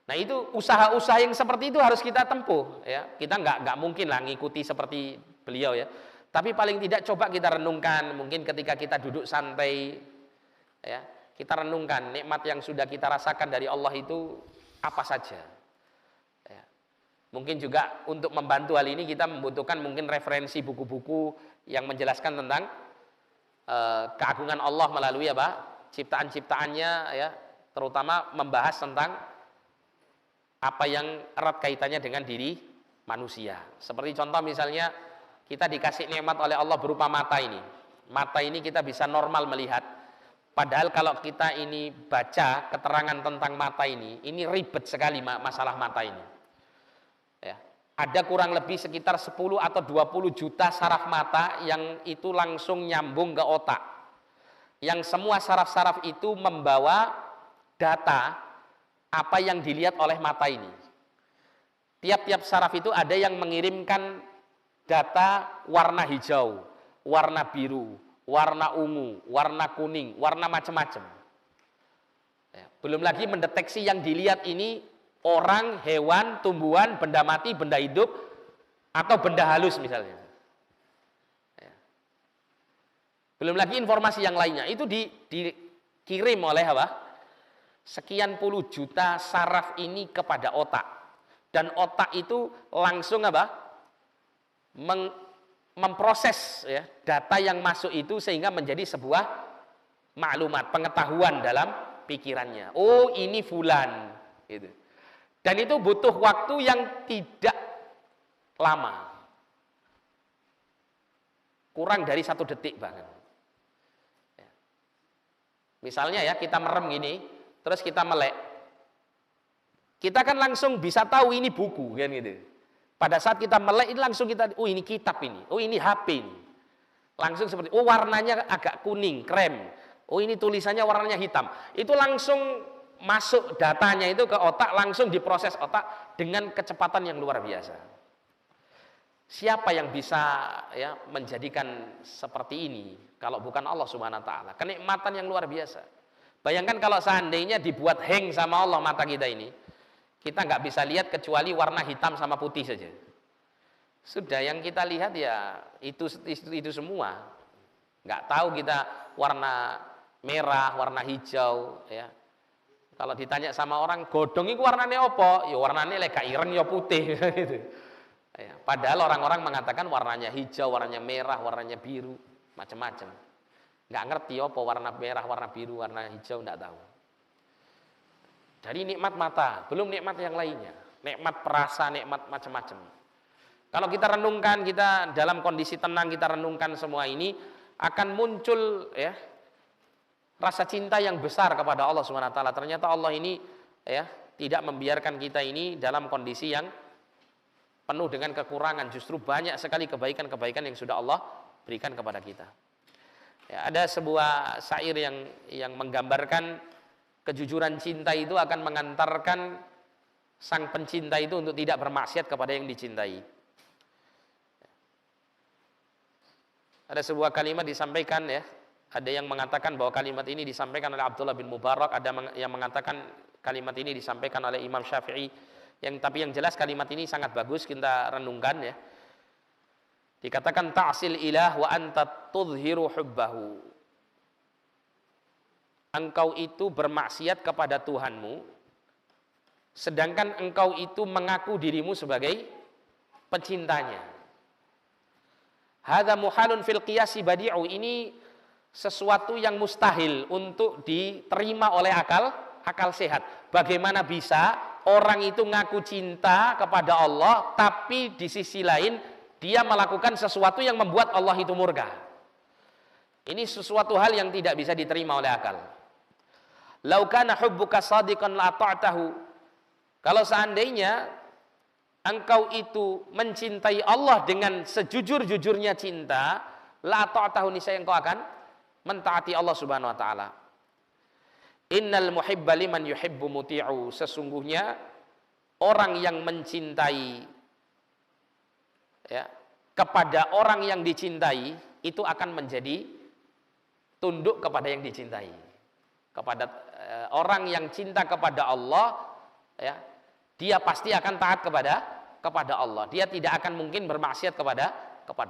Nah itu usaha-usaha yang seperti itu harus kita tempuh. Ya. Kita nggak mungkin lah ngikuti seperti beliau ya. Tapi paling tidak coba kita renungkan. Mungkin ketika kita duduk santai, ya, kita renungkan nikmat yang sudah kita rasakan dari Allah itu apa saja. Mungkin juga untuk membantu hal ini kita membutuhkan mungkin referensi buku-buku yang menjelaskan tentang keagungan Allah melalui apa ciptaan-ciptaannya ya, terutama membahas tentang apa yang erat kaitannya dengan diri manusia. Seperti contoh misalnya kita dikasih nikmat oleh Allah berupa mata ini. Mata ini kita bisa normal melihat. Padahal kalau kita ini baca keterangan tentang mata ini ribet sekali masalah mata ini. Ya, ada kurang lebih sekitar 10 atau 20 juta saraf mata yang itu langsung nyambung ke otak. Yang semua saraf-saraf itu membawa data apa yang dilihat oleh mata ini. Tiap-tiap saraf itu ada yang mengirimkan data warna hijau, warna biru, warna ungu, warna kuning, warna macam-macam. Ya, belum lagi mendeteksi yang dilihat ini orang, hewan, tumbuhan, benda mati, benda hidup, atau benda halus misalnya. Ya. Belum lagi informasi yang lainnya. Itu dikirim oleh apa? Sekian puluh juta saraf ini kepada otak. Dan otak itu langsung apa? Memproses ya, data yang masuk itu sehingga menjadi sebuah maklumat, pengetahuan dalam pikirannya. Oh ini fulan. Gitu. Dan itu butuh waktu yang tidak lama. Kurang dari 1 detik bahkan. Ya. Misalnya ya kita merem gini, terus kita melek. Kita kan langsung bisa tahu ini buku kan gitu. Pada saat kita melek ini langsung kita, oh ini kitab ini, oh ini HP ini. Langsung seperti, oh warnanya agak kuning, krem. Oh ini tulisannya warnanya hitam. Itu langsung masuk datanya itu ke otak, langsung diproses otak dengan kecepatan yang luar biasa. Siapa yang bisa ya menjadikan seperti ini kalau bukan Allah Subhanahu wa taala? Kenikmatan yang luar biasa. Bayangkan kalau seandainya dibuat hang sama Allah mata kita ini, kita nggak bisa lihat kecuali warna hitam sama putih saja. Sudah yang kita lihat ya itu semua. Nggak tahu kita warna merah, warna hijau, ya. Kalau ditanya sama orang, godhong itu warnanya apa? Ya warnanya lek ireng ya putih gitu. Ya, padahal orang-orang mengatakan warnanya hijau, warnanya merah, warnanya biru, macam-macam. Nggak ngerti apa warna merah, warna biru, warna hijau, nggak tahu. Dari nikmat mata, belum nikmat yang lainnya. Nikmat perasa, nikmat macam-macam. Kalau kita renungkan, kita dalam kondisi tenang, kita renungkan semua ini, akan muncul ya rasa cinta yang besar kepada Allah Subhanahu wa taala. Ternyata Allah ini ya tidak membiarkan kita ini dalam kondisi yang penuh dengan kekurangan, justru banyak sekali kebaikan-kebaikan yang sudah Allah berikan kepada kita. Ya, ada sebuah syair yang menggambarkan kejujuran cinta itu akan mengantarkan sang pencinta itu untuk tidak bermaksiat kepada yang dicintai. Ada sebuah kalimat disampaikan ya, ada yang mengatakan bahwa kalimat ini disampaikan oleh Abdullah bin Mubarak, ada yang mengatakan kalimat ini disampaikan oleh Imam Syafi'i. Tapi yang jelas kalimat ini sangat bagus kita renungkan ya. Dikatakan ta'sil ilah wa anta tudhiru hubbahu. Engkau itu bermaksiat kepada Tuhanmu, sedangkan engkau itu mengaku dirimu sebagai pencintanya. Hadza muhalun fil qiyasi badi'u. Ini sesuatu yang mustahil untuk diterima oleh akal sehat. Bagaimana bisa orang itu ngaku cinta kepada Allah, tapi di sisi lain dia melakukan sesuatu yang membuat Allah itu murka. Ini sesuatu hal yang tidak bisa diterima oleh akal. Lau kana hubbuka shadiqan la ta'tahu. Kalau seandainya engkau itu mencintai Allah dengan sejujur-jujurnya cinta, la ta'tahu, niscaya engkau akan mentaati Allah Subhanahu wa taala. Innal muhibba liman yuhibbu muti'u. Sesungguhnya orang yang mencintai ya, kepada orang yang dicintai itu akan menjadi tunduk kepada yang dicintai. Kepada orang yang cinta kepada Allah ya, dia pasti akan taat kepada Allah. Dia tidak akan mungkin bermaksiat kepada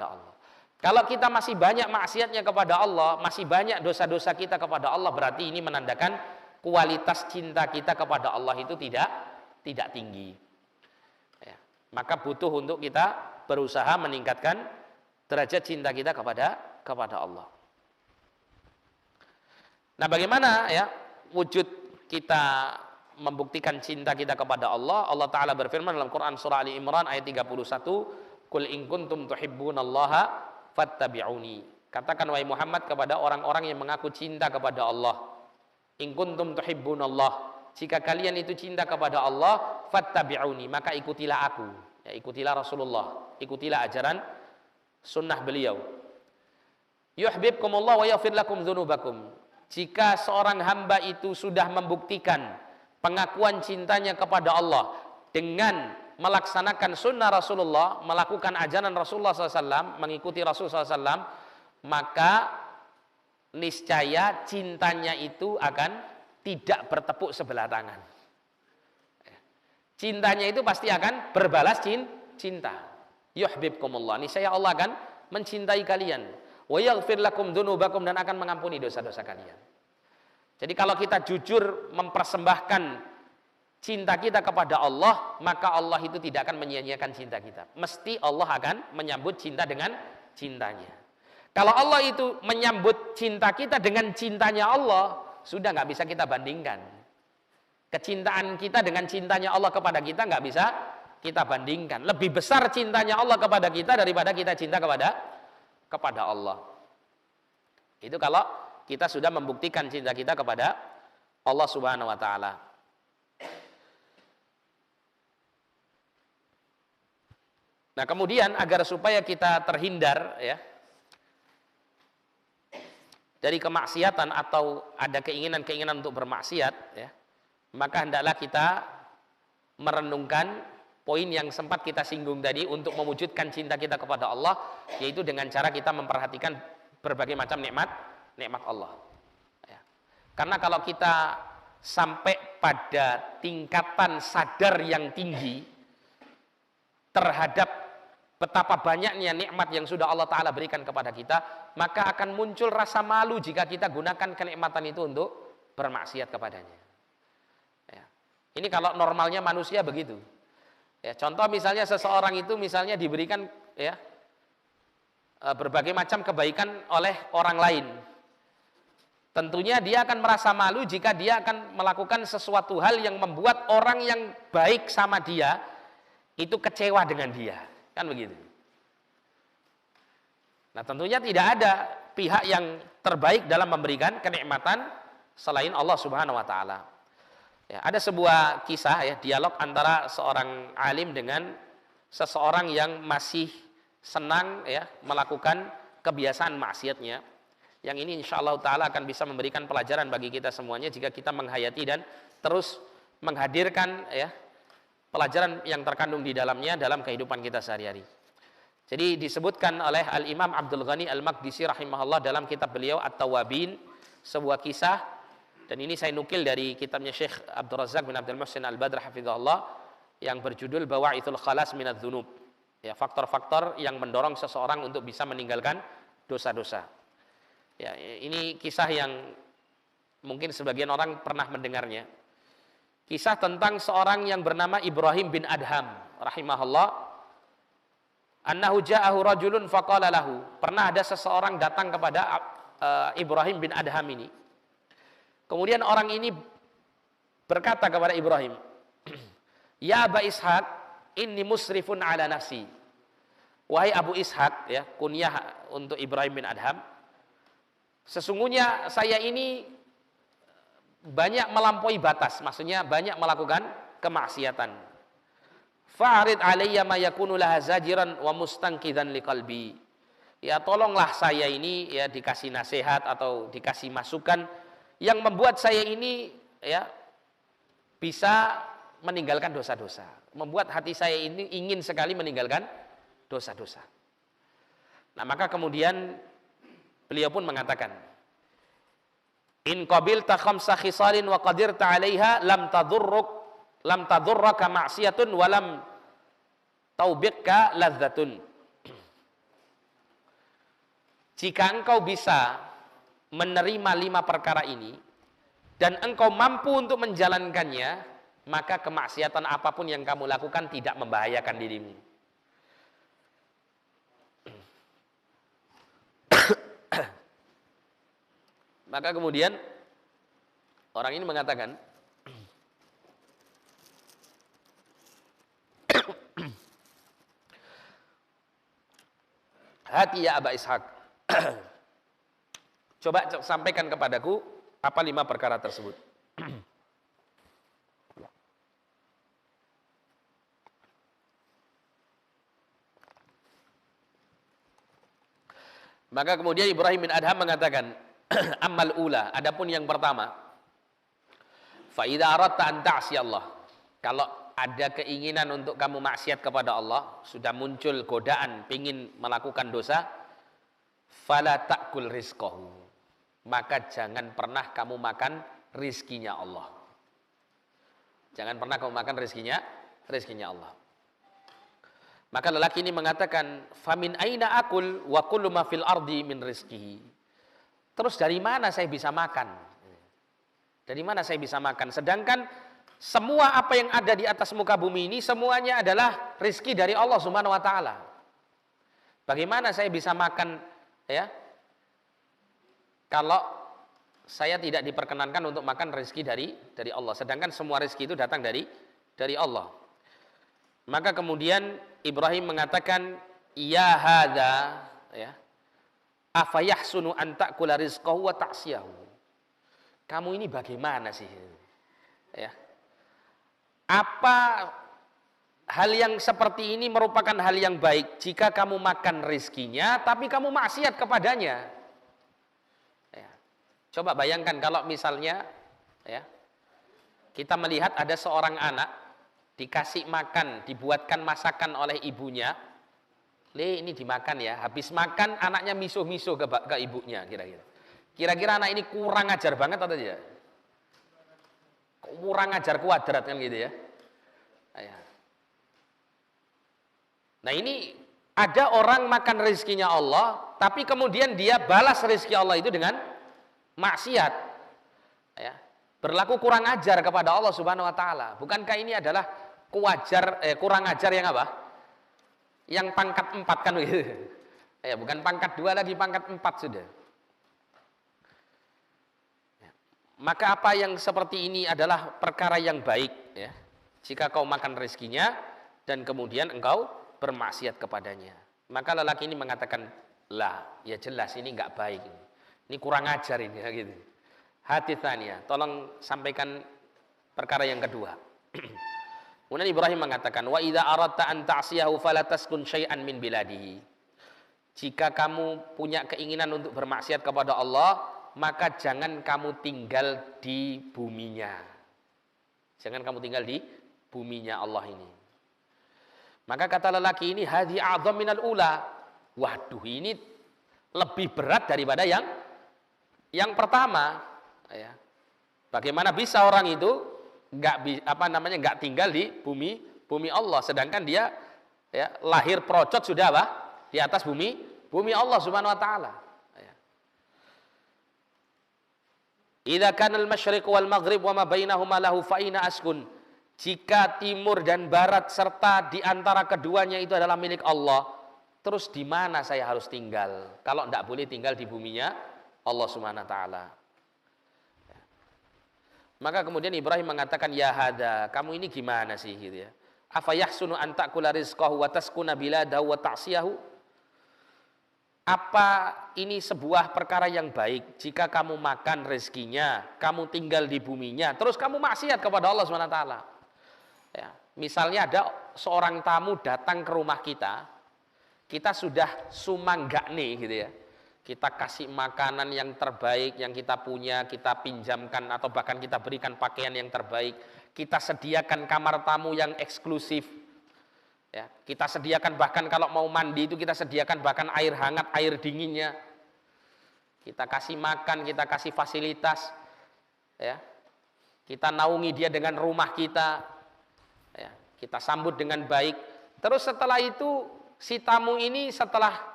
Allah. Kalau kita masih banyak maksiatnya kepada Allah, masih banyak dosa-dosa kita kepada Allah, berarti ini menandakan kualitas cinta kita kepada Allah itu tidak tinggi. Ya, maka butuh untuk kita berusaha meningkatkan derajat cinta kita kepada Allah. Nah, bagaimana ya wujud kita membuktikan cinta kita kepada Allah? Allah Ta'ala berfirman dalam Quran surah Ali Imran ayat 31, "Qul in kuntum tuhibbunallaha fattabi'uni." Katakan wahai Muhammad kepada orang-orang yang mengaku cinta kepada Allah, in kuntum tuhibbunallah, jika kalian itu cinta kepada Allah, fattabi'uni, maka ikutilah aku, ya, ikutilah Rasulullah, ikutilah ajaran sunnah beliau. Yuhibbukumullah wa yaghfir lakum dzunubakum. Jika seorang hamba itu sudah membuktikan pengakuan cintanya kepada Allah dengan melaksanakan sunnah Rasulullah, melakukan ajaran Rasulullah SAW, mengikuti Rasulullah SAW, maka niscaya cintanya itu akan tidak bertepuk sebelah tangan. Cintanya itu pasti akan berbalas cinta. Yuhibbukumullah, niscaya Allah akan mencintai kalian. Wa yaghfir lakum dzunubakum, dan akan mengampuni dosa-dosa kalian. Jadi kalau kita jujur mempersembahkan cinta kita kepada Allah, maka Allah itu tidak akan menyia-nyiakan cinta kita. Mesti Allah akan menyambut cinta dengan cintanya. Kalau Allah itu menyambut cinta kita dengan cintanya Allah, sudah nggak bisa kita bandingkan. Kecintaan kita dengan cintanya Allah kepada kita nggak bisa kita bandingkan. Lebih besar cintanya Allah kepada kita daripada kita cinta kepada Allah. Itu kalau kita sudah membuktikan cinta kita kepada Allah Subhanahu wa taala. Nah, kemudian agar supaya kita terhindar ya dari kemaksiatan atau ada keinginan-keinginan untuk bermaksiat ya, maka hendaklah kita merenungkan poin yang sempat kita singgung tadi untuk mewujudkan cinta kita kepada Allah, yaitu dengan cara kita memperhatikan berbagai macam nikmat Allah. Ya. Karena kalau kita sampai pada tingkatan sadar yang tinggi terhadap betapa banyaknya nikmat yang sudah Allah Ta'ala berikan kepada kita, maka akan muncul rasa malu jika kita gunakan kenikmatan itu untuk bermaksiat kepadanya. Ya. Ini kalau normalnya manusia begitu. Ya, contoh misalnya seseorang itu misalnya diberikan ya berbagai macam kebaikan oleh orang lain. Tentunya dia akan merasa malu jika dia akan melakukan sesuatu hal yang membuat orang yang baik sama dia itu kecewa dengan dia. Kan begitu. Nah, tentunya tidak ada pihak yang terbaik dalam memberikan kenikmatan selain Allah Subhanahu wa taala. Ya, ada sebuah kisah ya, dialog antara seorang alim dengan seseorang yang masih senang ya melakukan kebiasaan maksiatnya. Yang ini insyaallah taala akan bisa memberikan pelajaran bagi kita semuanya jika kita menghayati dan terus menghadirkan ya pelajaran yang terkandung di dalamnya dalam kehidupan kita sehari-hari. Jadi disebutkan oleh Al-Imam Abdul Ghani Al-Maqdisi rahimahullah dalam kitab beliau At-Tawabin, sebuah kisah, dan ini saya nukil dari kitabnya Syekh Abdul Razak bin Abdul Muhsin Al-Badr hafizahullah yang berjudul Bawa'ithul Khalas Minadz Dzunub. Ya, faktor-faktor yang mendorong seseorang untuk bisa meninggalkan dosa-dosa. Ya, ini kisah yang mungkin sebagian orang pernah mendengarnya. Kisah tentang seorang yang bernama Ibrahim bin Adham rahimahullah. Annahu ja'ahu rajulun faqala lahu. Pernah ada seseorang datang kepada Ibrahim bin Adham ini. Kemudian orang ini berkata kepada Ibrahim, "Ya Aba Ishaq, inni musrifun ala nafsi." Wahai Abu Ishaq, ya, kunyah untuk Ibrahim bin Adham, sesungguhnya saya ini banyak melampaui batas, maksudnya banyak melakukan kemaksiatan. Fa'rid alayya ma yakunu laha zajiran wa mustanqidan liqalbi. Ya, tolonglah saya ini ya dikasih nasihat atau dikasih masukan yang membuat saya ini ya bisa meninggalkan dosa-dosa, membuat hati saya ini ingin sekali meninggalkan dosa-dosa. Nah, maka kemudian beliau pun mengatakan, in qabilta khamsa khisalin wa qadirta 'alaiha lam tadurraka ma'siyatun wa lam taubikka ladzatun. Jika engkau bisa menerima 5 perkara ini dan engkau mampu untuk menjalankannya, maka kemaksiatan apapun yang kamu lakukan tidak membahayakan dirimu. Maka kemudian orang ini mengatakan, hati ya Aba Ishaq, coba sampaikan kepadaku apa 5 perkara tersebut. Maka kemudian Ibrahim bin Adham mengatakan, ammal ula, adapun yang pertama, fa idza aradta an ta'siyallah, kalau ada keinginan untuk kamu maksiat kepada Allah, sudah muncul godaan pingin melakukan dosa, fala ta'kul rizqahu, maka jangan pernah kamu makan rizkinya Allah. Jangan pernah kamu makan rizkinya Allah. Maka lelaki ini mengatakan, famin aina akul wa kullu ma fil ardi min rizqihi. Terus dari mana saya bisa makan? Dari mana saya bisa makan? Sedangkan semua apa yang ada di atas muka bumi ini semuanya adalah rizki dari Allah Subhanahu wa taala. Bagaimana saya bisa makan ya? Kalau saya tidak diperkenankan untuk makan rizki dari Allah. Sedangkan semua rizki itu datang dari Allah. Maka kemudian Ibrahim mengatakan, ya hadza, ya, afayahsunu an ta'kula rizqahu wa ta'siyahu. Kamu ini bagaimana sih? Ya. Apa hal yang seperti ini merupakan hal yang baik jika kamu makan rizkinya tapi kamu maksiat kepadanya? Ya. Coba bayangkan kalau misalnya ya, kita melihat ada seorang anak dikasih makan, dibuatkan masakan oleh ibunya. Ini dimakan ya. Habis makan anaknya misuh-misuh ke ibunya kira-kira. Kira-kira anak ini kurang ajar banget atau tidak? Kurang ajar kuadrat kan gitu ya. Nah ini ada orang makan rezekinya Allah, tapi kemudian dia balas rezeki Allah itu dengan maksiat. Ya. Berlaku kurang ajar kepada Allah Subhanahu wa taala. Bukankah ini adalah kurang ajar yang apa? Yang pangkat 4 kan begitu. Ya, bukan pangkat 2 lagi, pangkat 4 sudah. Ya. Maka apa yang seperti ini adalah perkara yang baik ya. Jika kau makan rezekinya dan kemudian engkau bermaksiat kepadanya. Maka lelaki ini mengatakan, lah ya jelas ini enggak baik. Ini kurang ajar ini ya, gitu. Hati tanya, tolong sampaikan perkara yang kedua. Kemudian Ibrahim mengatakan, wa idza aradta an ta'siyahu fala taskun syai'an min biladihi. Jika kamu punya keinginan untuk bermaksiat kepada Allah, maka jangan kamu tinggal di buminya. Jangan kamu tinggal di buminya Allah ini. Maka kata lelaki ini, hadhi a'dham minal ula. Waduh, ini lebih berat daripada yang pertama. Ya. Bagaimana bisa orang itu nggak tinggal di bumi Allah, sedangkan dia ya, lahir procot sudah apa? Di atas bumi Allah Subhanahu wa taala. Ya. Idza kana al-masyriq wal maghrib wa ma bainahuma lahu fa aina askun. Jika timur dan barat serta di antara keduanya itu adalah milik Allah, terus di mana saya harus tinggal? Kalau tidak boleh tinggal di buminya Allah Subhanahu wa taala. Maka kemudian Ibrahim mengatakan, ya hada, kamu ini gimana sih gitu ya? Afa yahsunu an ta'kula rizqahu wa taskuna biladahu wa ta'siyahu? Apa ini sebuah perkara yang baik jika kamu makan rezekinya, kamu tinggal di buminya, terus kamu maksiat kepada Allah Subhanahu wa taala? Ya, misalnya ada seorang tamu datang ke rumah kita sudah sumanggakne gitu ya. Kita kasih makanan yang terbaik yang kita punya, kita pinjamkan atau bahkan kita berikan pakaian yang terbaik. Kita sediakan kamar tamu yang eksklusif. Ya, kita sediakan bahkan kalau mau mandi itu kita sediakan bahkan air hangat, air dinginnya. Kita kasih makan, kita kasih fasilitas. Ya. Kita naungi dia dengan rumah kita. Ya, kita sambut dengan baik. Terus setelah itu si tamu ini setelah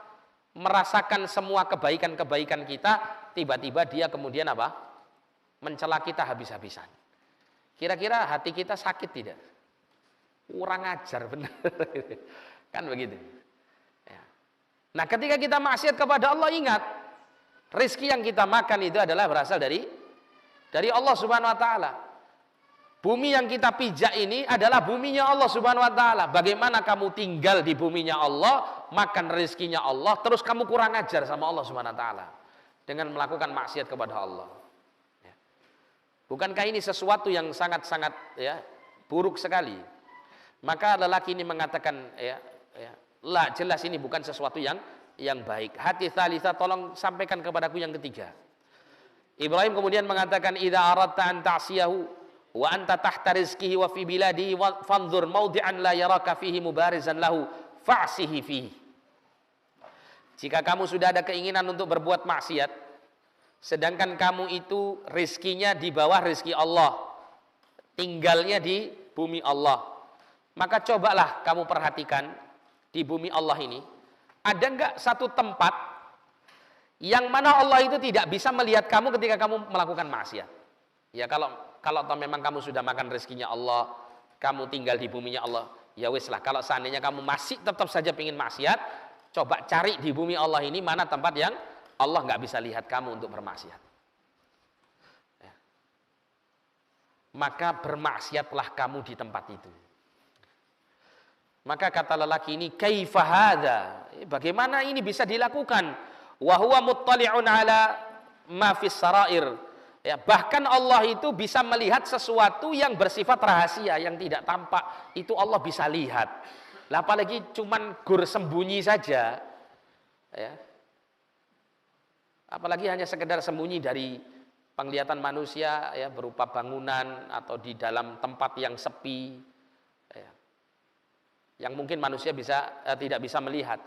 merasakan semua kebaikan-kebaikan kita, tiba-tiba dia kemudian apa? Mencela kita habis-habisan. Kira-kira hati kita sakit tidak? Kurang ajar benar. Kan begitu. Ya. Nah, ketika kita maksiat kepada Allah, ingat rezeki yang kita makan itu adalah berasal dari Allah Subhanahu wa taala. Bumi yang kita pijak ini adalah buminya Allah Subhanahu wa taala. Bagaimana kamu tinggal di buminya Allah, makan rezekinya Allah, terus kamu kurang ajar sama Allah Subhanahu wa taala dengan melakukan maksiat kepada Allah. Ya. Bukankah ini sesuatu yang sangat-sangat ya, buruk sekali? Maka lelaki ini mengatakan lah jelas ini bukan sesuatu yang baik. Hati tsalitsah, tolong sampaikan kepadaku yang ketiga. Ibrahim kemudian mengatakan, idza aradta an ta'siyahu wa anta tahta rizqihi wa fi biladihi fanzur mawdi'an la yaraka fihi mubarizan lahu fa'sihi fihi. Jika kamu sudah ada keinginan untuk berbuat maksiat, sedangkan kamu itu rizkinya di bawah rizki Allah, tinggalnya di bumi Allah, maka cobalah kamu perhatikan di bumi Allah ini, ada enggak satu tempat yang mana Allah itu tidak bisa melihat kamu ketika kamu melakukan maksiat? Ya kalau memang kamu sudah makan rezekinya Allah, kamu tinggal di buminya Allah, ya wis lah. Kalau seandainya kamu masih tetap saja ingin maksiat, coba cari di bumi Allah ini mana tempat yang Allah nggak bisa lihat kamu untuk bermaksiat. Ya. Maka bermaksiatlah kamu di tempat itu. Maka kata lelaki ini, kaifa hadza? Bagaimana ini bisa dilakukan? Wa huwa muttali'un ala ma fis sarair. Ya, bahkan Allah itu bisa melihat sesuatu yang bersifat rahasia, yang tidak tampak, itu Allah bisa lihat. Lah apalagi cuman gur sembunyi saja. Ya. Apalagi hanya sekedar sembunyi penglihatan manusia ya berupa bangunan atau di dalam tempat yang sepi ya, yang mungkin manusia tidak bisa melihat.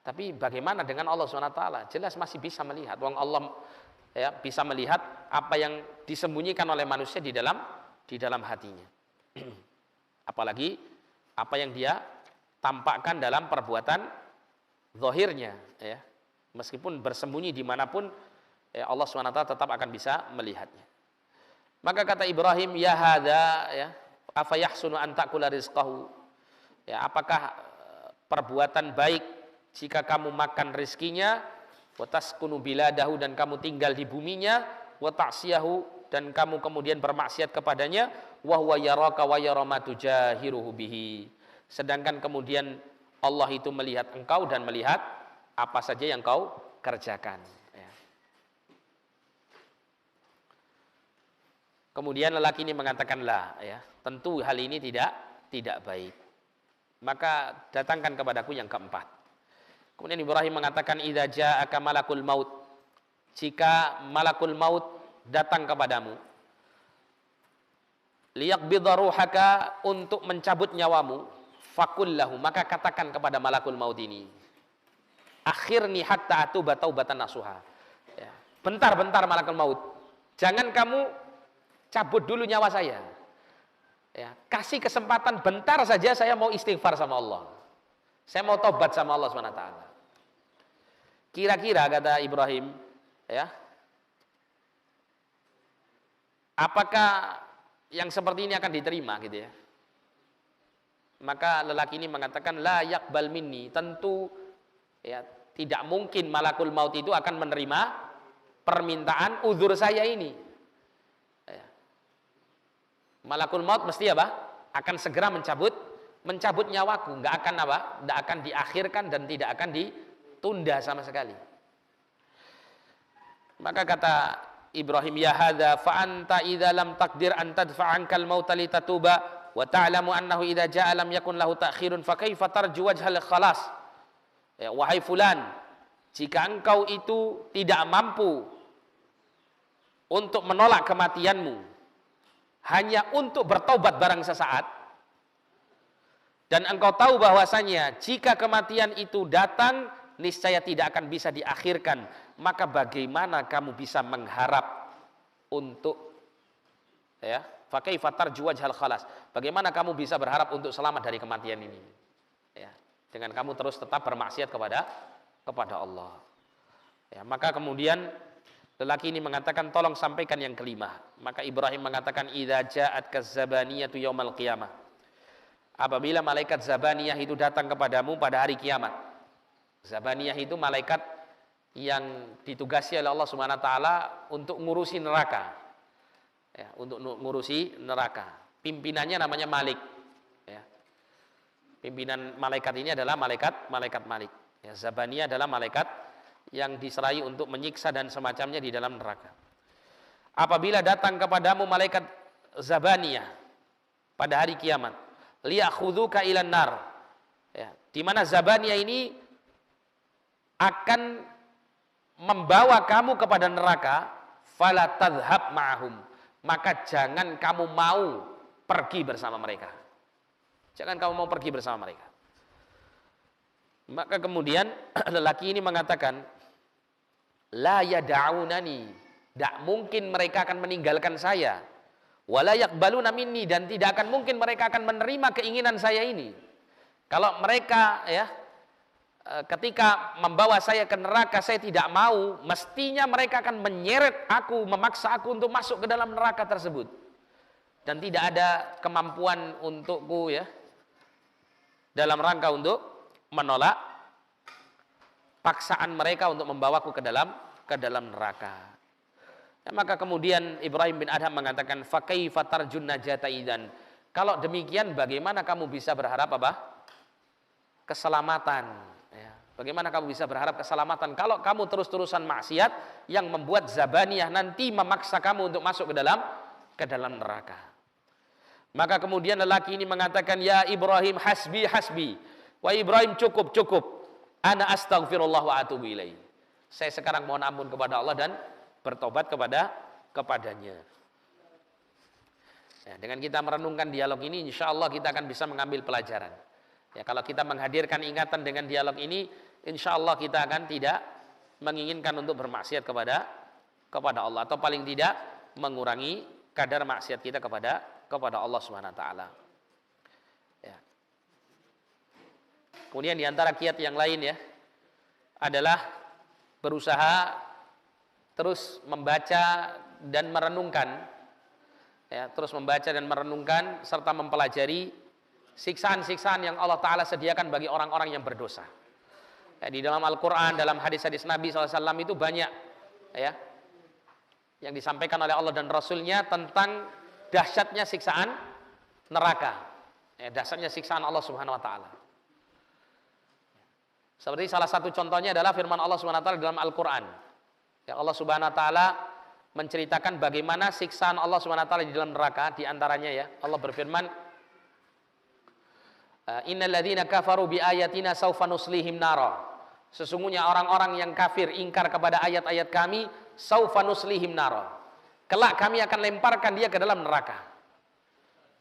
Tapi bagaimana dengan Allah SWT? Jelas masih bisa melihat. Wong Allah ya bisa melihat apa yang disembunyikan oleh manusia di dalam hatinya. Apalagi apa yang dia tampakkan dalam perbuatan zahirnya ya. Meskipun bersembunyi dimanapun ya, Allah SWT tetap akan bisa melihatnya. Maka kata Ibrahim, ya hadza ya, afa yahsunu an ta'kula rizqahu. Ya, apakah perbuatan baik jika kamu makan rizkinya, wa taskunu biladahu, dan kamu tinggal di buminya, wa ta'siyahu, dan kamu kemudian bermaksiat kepadanya, wa huwa yaraka wa yara ma tujahiruhu bihi. Sedangkan kemudian Allah itu melihat engkau dan melihat apa saja yang kau kerjakan. Ya. Kemudian lelaki ini mengatakan lah, ya, tentu hal ini tidak baik. Maka datangkan kepadaku yang keempat. Kemudian Ibrahim mengatakan, idza ja'aka malakul maut, jika malakul maut datang kepadamu, liyaqbidha ruhaka, untuk mencabut nyawamu, fakul lahu, maka katakan kepada malakul maut ini, akhirni hatta atuba taubatan nasuha. Ya. Bentar malakul maut, jangan kamu cabut dulu nyawa saya. Ya, kasih kesempatan bentar saja, saya mau istighfar sama Allah. Saya mau tobat sama Allah SWT. Kira-kira kata Ibrahim, ya, apakah yang seperti ini akan diterima gitu ya? Maka lelaki ini mengatakan, la yaqbal minni, tentu ya tidak mungkin malakul maut itu akan menerima permintaan uzur saya ini. Ya. Malakul maut mesti apa? Akan segera mencabut nyawaku, nggak akan diakhirkan dan tidak akan ditunda sama sekali. Maka kata Ibrahim, ya hadza fa anta idza lam taqdir an tadfa'ankal mauta litatuba wa ta'lamu annahu idza ja'a lam yakun lahu ta'khirun fa kaifa tarju wajhal khalas. Ya, wahai fulan, jika engkau itu tidak mampu untuk menolak kematianmu hanya untuk bertobat barang sesaat, dan engkau tahu bahwasanya jika kematian itu datang niscaya tidak akan bisa diakhirkan, maka bagaimana kamu bisa mengharap untuk ya, fa kaifa tarju wajhal khalas, bagaimana kamu bisa berharap untuk selamat dari kematian ini ya, dengan kamu terus tetap bermaksiat kepada Allah ya. Maka kemudian lelaki ini mengatakan, tolong sampaikan yang kelima. Maka Ibrahim mengatakan, idza ja'at kazzabaniyatu yaumal qiyamah, apabila malaikat Zabaniyah itu datang kepadamu pada hari kiamat. Zabaniyah itu malaikat yang ditugasi oleh Allah Subhanahu wa taala untuk ngurusi neraka. Ya, untuk ngurusi neraka. Pimpinannya namanya Malik. Ya. Pimpinan malaikat ini adalah malaikat Malik. Ya, Zabaniyah adalah malaikat yang diserai untuk menyiksa dan semacamnya di dalam neraka. Apabila datang kepadamu malaikat Zabaniyah pada hari kiamat, liyakhudhuka ilan nar, ya, di mana Zabaniyah ini akan membawa kamu kepada neraka, fala tadhhab ma'ahum, maka jangan kamu mau pergi bersama mereka. Jangan kamu mau pergi bersama mereka. Maka kemudian lelaki ini mengatakan, la yada'unani, tidak mungkin mereka akan meninggalkan saya, wala yaqbaluna minni, dan tidak akan mungkin mereka akan menerima keinginan saya ini. Kalau mereka ya ketika membawa saya ke neraka saya tidak mau, mestinya mereka akan menyeret aku, memaksa aku untuk masuk ke dalam neraka tersebut, dan tidak ada kemampuan untukku ya dalam rangka untuk menolak paksaan mereka untuk membawaku ke dalam neraka. Ya, maka kemudian Ibrahim bin Adham mengatakan, fa kaifa tarjun najata idzan, kalau demikian bagaimana kamu bisa berharap apa? Keselamatan ya. Bagaimana kamu bisa berharap keselamatan kalau kamu terus-terusan maksiat yang membuat Zabaniyah nanti memaksa kamu untuk masuk ke dalam neraka. Maka kemudian lelaki ini mengatakan, ya Ibrahim, hasbi hasbi, wahai Ibrahim, cukup, ana astaghfirullah wa atubu ilaih, saya sekarang mohon ampun kepada Allah dan bertobat kepadanya. Ya, dengan kita merenungkan dialog ini, insya Allah kita akan bisa mengambil pelajaran. Ya, kalau kita menghadirkan ingatan dengan dialog ini, insya Allah kita akan tidak menginginkan untuk bermaksiat kepada Allah, atau paling tidak mengurangi kadar maksiat kita kepada Allah Subhanahu wa taala. Ya. Kemudian di antara kiat yang lain ya adalah berusaha terus membaca dan merenungkan, ya, terus membaca dan merenungkan serta mempelajari siksaan-siksaan yang Allah Ta'ala sediakan bagi orang-orang yang berdosa. Ya, di dalam Al-Quran, dalam hadis-hadis Nabi SAW itu banyak ya yang disampaikan oleh Allah dan Rasulnya tentang dahsyatnya siksaan neraka, ya, dahsyatnya siksaan Allah Subhanahu Wa Ta'ala. Seperti salah satu contohnya adalah firman Allah Subhanahu Wa Ta'ala dalam Al-Quran. Ya, Allah Subhanahu Wa Ta'ala menceritakan bagaimana siksaan Allah Subhanahu Wa Ta'ala di dalam neraka. Di antaranya ya Allah berfirman, Innal ladzina kafaru bi ayatina saufa nuslihim nara. Sesungguhnya orang-orang yang kafir ingkar kepada ayat-ayat kami, saufa nuslihim nara. Kelak kami akan lemparkan dia ke dalam neraka.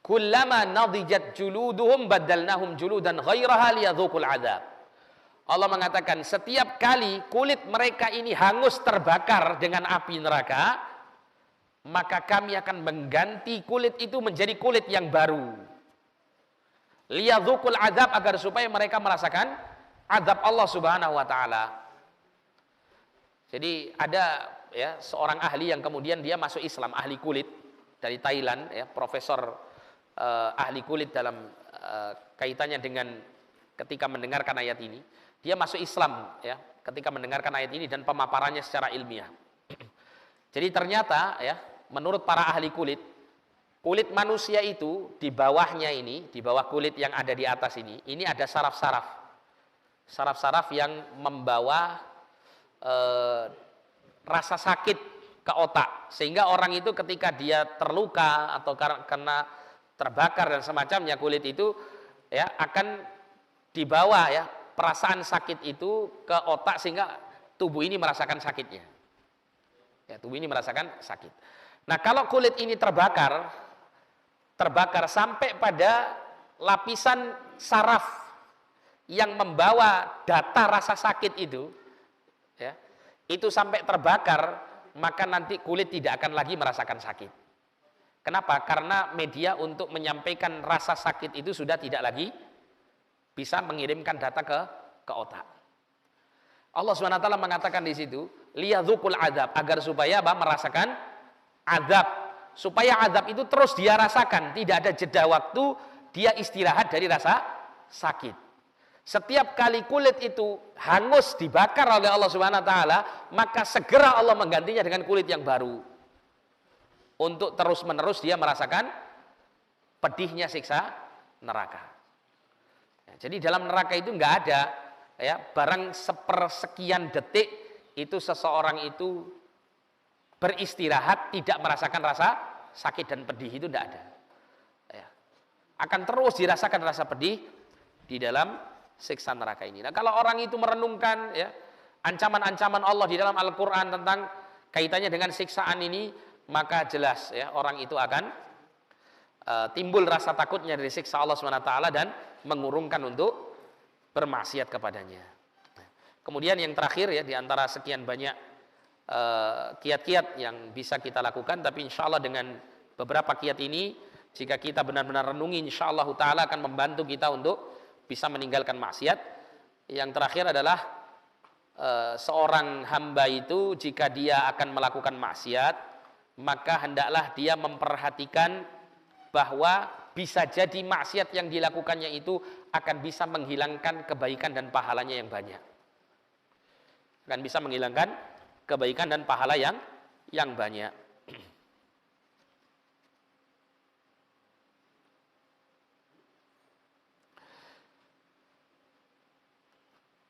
Kullama nadijat juluduhum badalnahum juludan ghairaha liyadzuqul adzab. Allah mengatakan setiap kali kulit mereka ini hangus terbakar dengan api neraka, maka kami akan mengganti kulit itu menjadi kulit yang baru. Liyadzuqul adzab, agar supaya mereka merasakan azab Allah Subhanahu wa taala. Jadi ada ya seorang ahli yang kemudian dia masuk Islam, ahli kulit dari Thailand ya, profesor ahli kulit dalam kaitannya dengan ketika mendengarkan ayat ini. Dia masuk Islam ya ketika mendengarkan ayat ini dan pemaparannya secara ilmiah. Jadi ternyata ya menurut para ahli kulit, kulit manusia itu di bawahnya ini, di bawah kulit yang ada di atas ini ada saraf-saraf. Saraf-saraf yang membawa rasa sakit ke otak, sehingga orang itu ketika dia terluka atau karena terbakar dan semacamnya kulit itu ya akan dibawa ya perasaan sakit itu ke otak sehingga tubuh ini merasakan sakitnya. Ya, tubuh ini merasakan sakit. Nah, kalau kulit ini terbakar sampai pada lapisan saraf yang membawa data rasa sakit itu, ya, itu sampai terbakar, maka nanti kulit tidak akan lagi merasakan sakit. Kenapa? Karena media untuk menyampaikan rasa sakit itu sudah tidak lagi bisa mengirimkan data ke otak. Allah SWT mengatakan di situ, liyadzuqul adzab, agar supaya merasakan azab, supaya azab itu terus dia rasakan, tidak ada jeda waktu dia istirahat dari rasa sakit. Setiap kali kulit itu hangus dibakar oleh Allah Subhanahu wa taala, maka segera Allah menggantinya dengan kulit yang baru. Untuk terus-menerus dia merasakan pedihnya siksa neraka. Jadi dalam neraka itu nggak ada ya barang sepersekian detik itu seseorang itu beristirahat tidak merasakan rasa sakit dan pedih, itu tidak ada. Ya. Akan terus dirasakan rasa pedih di dalam siksa neraka ini. Nah, kalau orang itu merenungkan ya ancaman-ancaman Allah di dalam Al-Quran tentang kaitannya dengan siksaan ini, maka jelas ya orang itu akan timbul rasa takutnya dari siksa Allah SWT dan mengurungkan untuk bermaksiat kepadanya. Kemudian yang terakhir ya di antara sekian banyak kiat-kiat yang bisa kita lakukan, tapi insya Allah dengan beberapa kiat ini jika kita benar-benar renungi, insya Allah Ta'ala akan membantu kita untuk bisa meninggalkan maksiat. Yang terakhir adalah seorang hamba itu jika dia akan melakukan maksiat, maka hendaklah dia memperhatikan bahwa bisa jadi maksiat yang dilakukannya itu akan bisa menghilangkan kebaikan dan pahalanya yang banyak. Akan bisa menghilangkan kebaikan dan pahala yang banyak.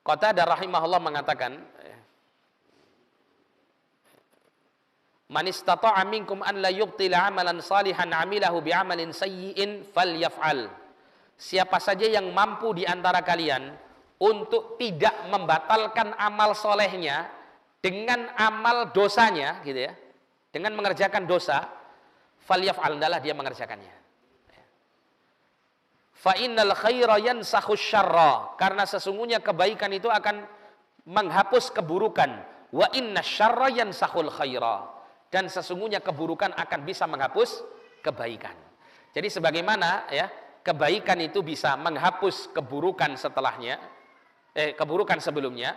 Qatadah rahimahullah mengatakan, Man istata'a minkum an la yubtila amalan salihan amilahu bi'amalin sayyi'in falyaf'al. Siapa saja yang mampu di antara kalian untuk tidak membatalkan amal solehnya dengan amal dosanya, gitu ya. dengan mengerjakan dosa, falyaf'al, hendaklah dia mengerjakannya. Fa innal khaira yansakhu syarra, karena sesungguhnya kebaikan itu akan menghapus keburukan. Wa inna syarra yansakhul khaira, dan sesungguhnya keburukan akan bisa menghapus kebaikan. Jadi sebagaimana ya, kebaikan itu bisa menghapus keburukan setelahnya, keburukan sebelumnya,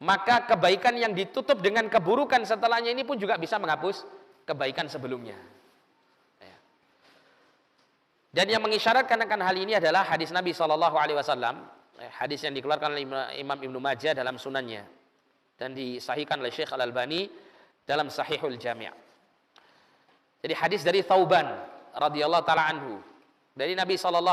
maka kebaikan yang ditutup dengan keburukan setelahnya ini pun juga bisa menghapus kebaikan sebelumnya. Dan yang mengisyaratkan akan hal ini adalah hadis Nabi SAW, hadis yang dikeluarkan oleh Imam Ibnu Majah dalam sunannya dan disahihkan oleh Syekh Al-Albani dalam Sahihul Jami'. Jadi hadis dari Thauban radhiyallahu taala anhu, dari Nabi SAW,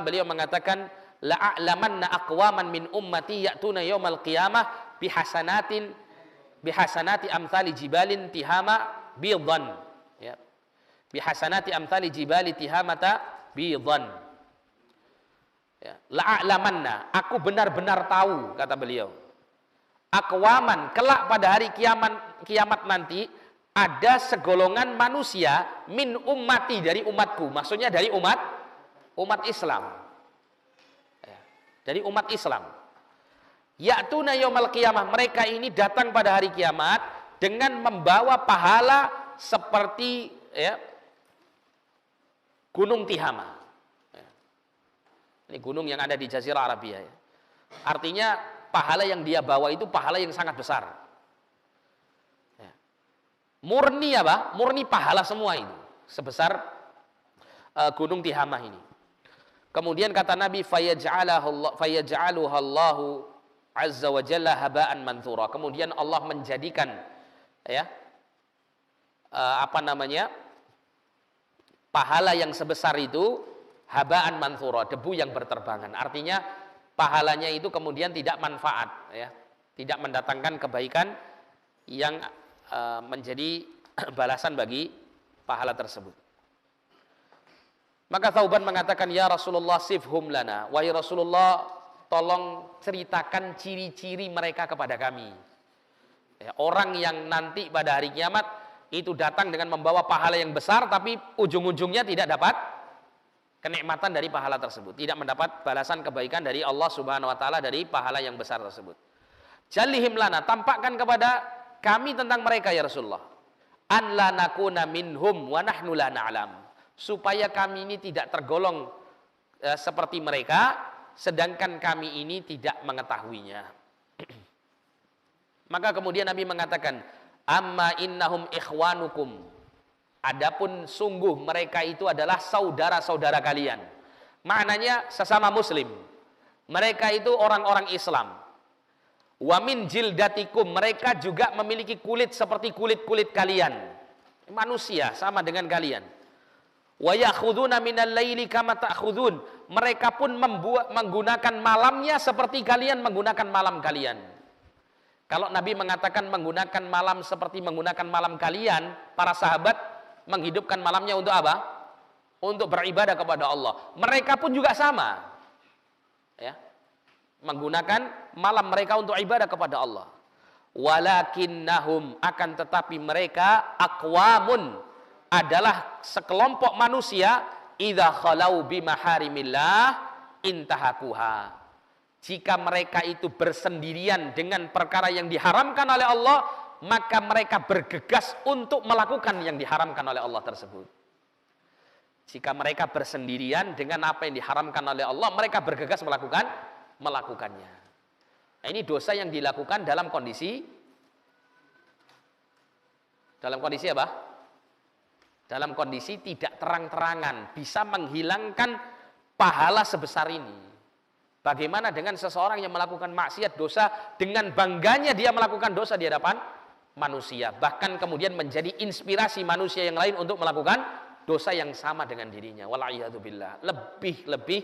beliau mengatakan, la'a'lamanna aqwaman min ummati ya'tuna yaumal qiyamah bihasanati amthali jibalin tihama bidan, ya, bihasanati amthali jibali tihamata bidan, ya. La'a'lamanna, aku benar-benar tahu, kata beliau, aqwaman, kelak pada hari kiamat nanti ada segolongan manusia min ummati, dari umatku, maksudnya dari umat Islam, ya, dari umat Islam. Ya'tuna yaumal qiyamah, mereka ini datang pada hari kiamat dengan membawa pahala seperti, ya, Gunung Tihama. Ini gunung yang ada di Jazirah Arabia. Ya. Artinya pahala yang dia bawa itu pahala yang sangat besar. Ya. Murni apa? Murni pahala semua itu. Sebesar Gunung Tihama ini. Kemudian kata Nabi, fayaj'aluhallahu azza wa jalla haba'an manthura. Kemudian Allah menjadikan, ya, pahala yang sebesar itu haba'an manthura, debu yang berterbangan. Artinya pahalanya itu kemudian tidak manfaat, ya, tidak mendatangkan kebaikan yang menjadi balasan bagi pahala tersebut. Maka Thauban mengatakan, ya Rasulullah sifhum lana, wahai Rasulullah tolong ceritakan ciri-ciri mereka kepada kami. Ya, orang yang nanti pada hari kiamat itu datang dengan membawa pahala yang besar, tapi ujung-ujungnya tidak dapat kenikmatan dari pahala tersebut, tidak mendapat balasan kebaikan dari Allah Subhanahu wa taala dari pahala yang besar tersebut. Jalihim lana, tampakkan kepada kami tentang mereka ya Rasulullah. An la nakuna minhum wa nahnu la na'lam, supaya kami ini tidak tergolong seperti mereka sedangkan kami ini tidak mengetahuinya. Maka kemudian Nabi mengatakan, amma innahum ikhwanukum, adapun sungguh mereka itu adalah saudara-saudara kalian. Maknanya sesama muslim. Mereka itu orang-orang Islam. Wa min jildatikum, mereka juga memiliki kulit seperti kulit-kulit kalian. Manusia sama dengan kalian. Wa ya'khuduna minal laili kama ta'khudun, mereka pun menggunakan malamnya seperti kalian menggunakan malam kalian. Kalau Nabi mengatakan menggunakan malam seperti menggunakan malam kalian, para sahabat menghidupkan malamnya untuk apa? Untuk beribadah kepada Allah. Mereka pun juga sama, ya, menggunakan malam mereka untuk ibadah kepada Allah. Walakinnahum, akan tetapi mereka aqwamun, adalah sekelompok manusia, idza khalau bimaharimillah intahakuha. Jika mereka itu bersendirian dengan perkara yang diharamkan oleh Allah, maka mereka bergegas untuk melakukan yang diharamkan oleh Allah tersebut. Jika mereka bersendirian dengan apa yang diharamkan oleh Allah, mereka bergegas melakukannya. Nah, ini dosa yang dilakukan dalam kondisi apa? Dalam kondisi tidak terang-terangan, bisa menghilangkan pahala sebesar ini. Bagaimana dengan seseorang yang melakukan maksiat, dosa, dengan bangganya dia melakukan dosa di hadapan manusia, bahkan kemudian menjadi inspirasi manusia yang lain untuk melakukan dosa yang sama dengan dirinya. Wala'iyadzubillah. Lebih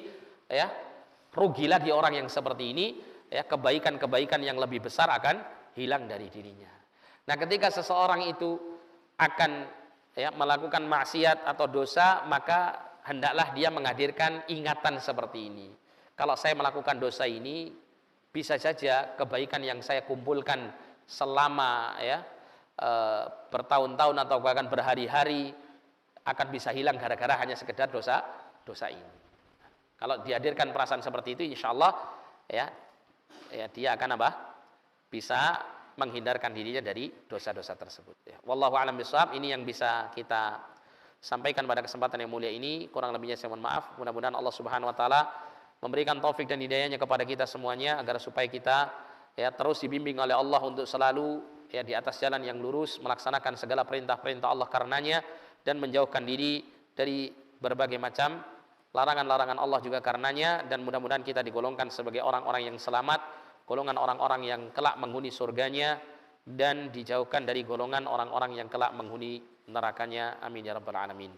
ya, rugi lagi orang yang seperti ini, ya, kebaikan-kebaikan yang lebih besar akan hilang dari dirinya. Nah, ketika seseorang itu akan, ya, melakukan maksiat atau dosa, maka hendaklah dia menghadirkan ingatan seperti ini. Kalau saya melakukan dosa ini, bisa saja kebaikan yang saya kumpulkan selama, ya, bertahun-tahun atau bahkan berhari-hari akan bisa hilang gara-gara hanya sekedar dosa ini. Kalau dihadirkan perasaan seperti itu, insya Allah ya dia akan apa? Bisa menghindarkan dirinya dari dosa-dosa tersebut. Ya. Wallahu a'lam bishawab. Ini yang bisa kita sampaikan pada kesempatan yang mulia ini. Kurang lebihnya saya mohon maaf. Mudah-mudahan Allah Subhanahu wa taala memberikan taufik dan hidayahnya kepada kita semuanya agar supaya kita ya terus dibimbing oleh Allah untuk selalu ya di atas jalan yang lurus, melaksanakan segala perintah-perintah Allah karenanya dan menjauhkan diri dari berbagai macam larangan-larangan Allah juga karenanya, dan mudah-mudahan kita digolongkan sebagai orang-orang yang selamat, golongan orang-orang yang kelak menghuni surganya, dan dijauhkan dari golongan orang-orang yang kelak menghuni nerakanya. Amin ya rabbal alamin.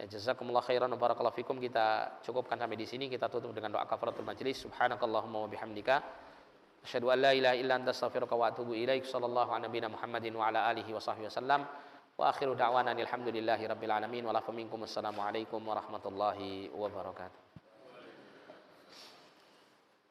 Ya, jazakumullah khairan wa barakallahu fikum. Kita cukupkan sampai di sini. Kita tutup dengan doa kafaratul majelis. Subhanakallahumma wa bihamdika asyhadu an la ilaha illa anta astaghfiruka wa atubu ilaik. Sallallahu ala nabiyina Muhammadin wa ala alihi wa sahbihi wasallam. Wa akhiru da'wana alhamdulillahi rabbil alamin. Wa lakum minkum assalamu alaikum warahmatullahi wabarakatuh.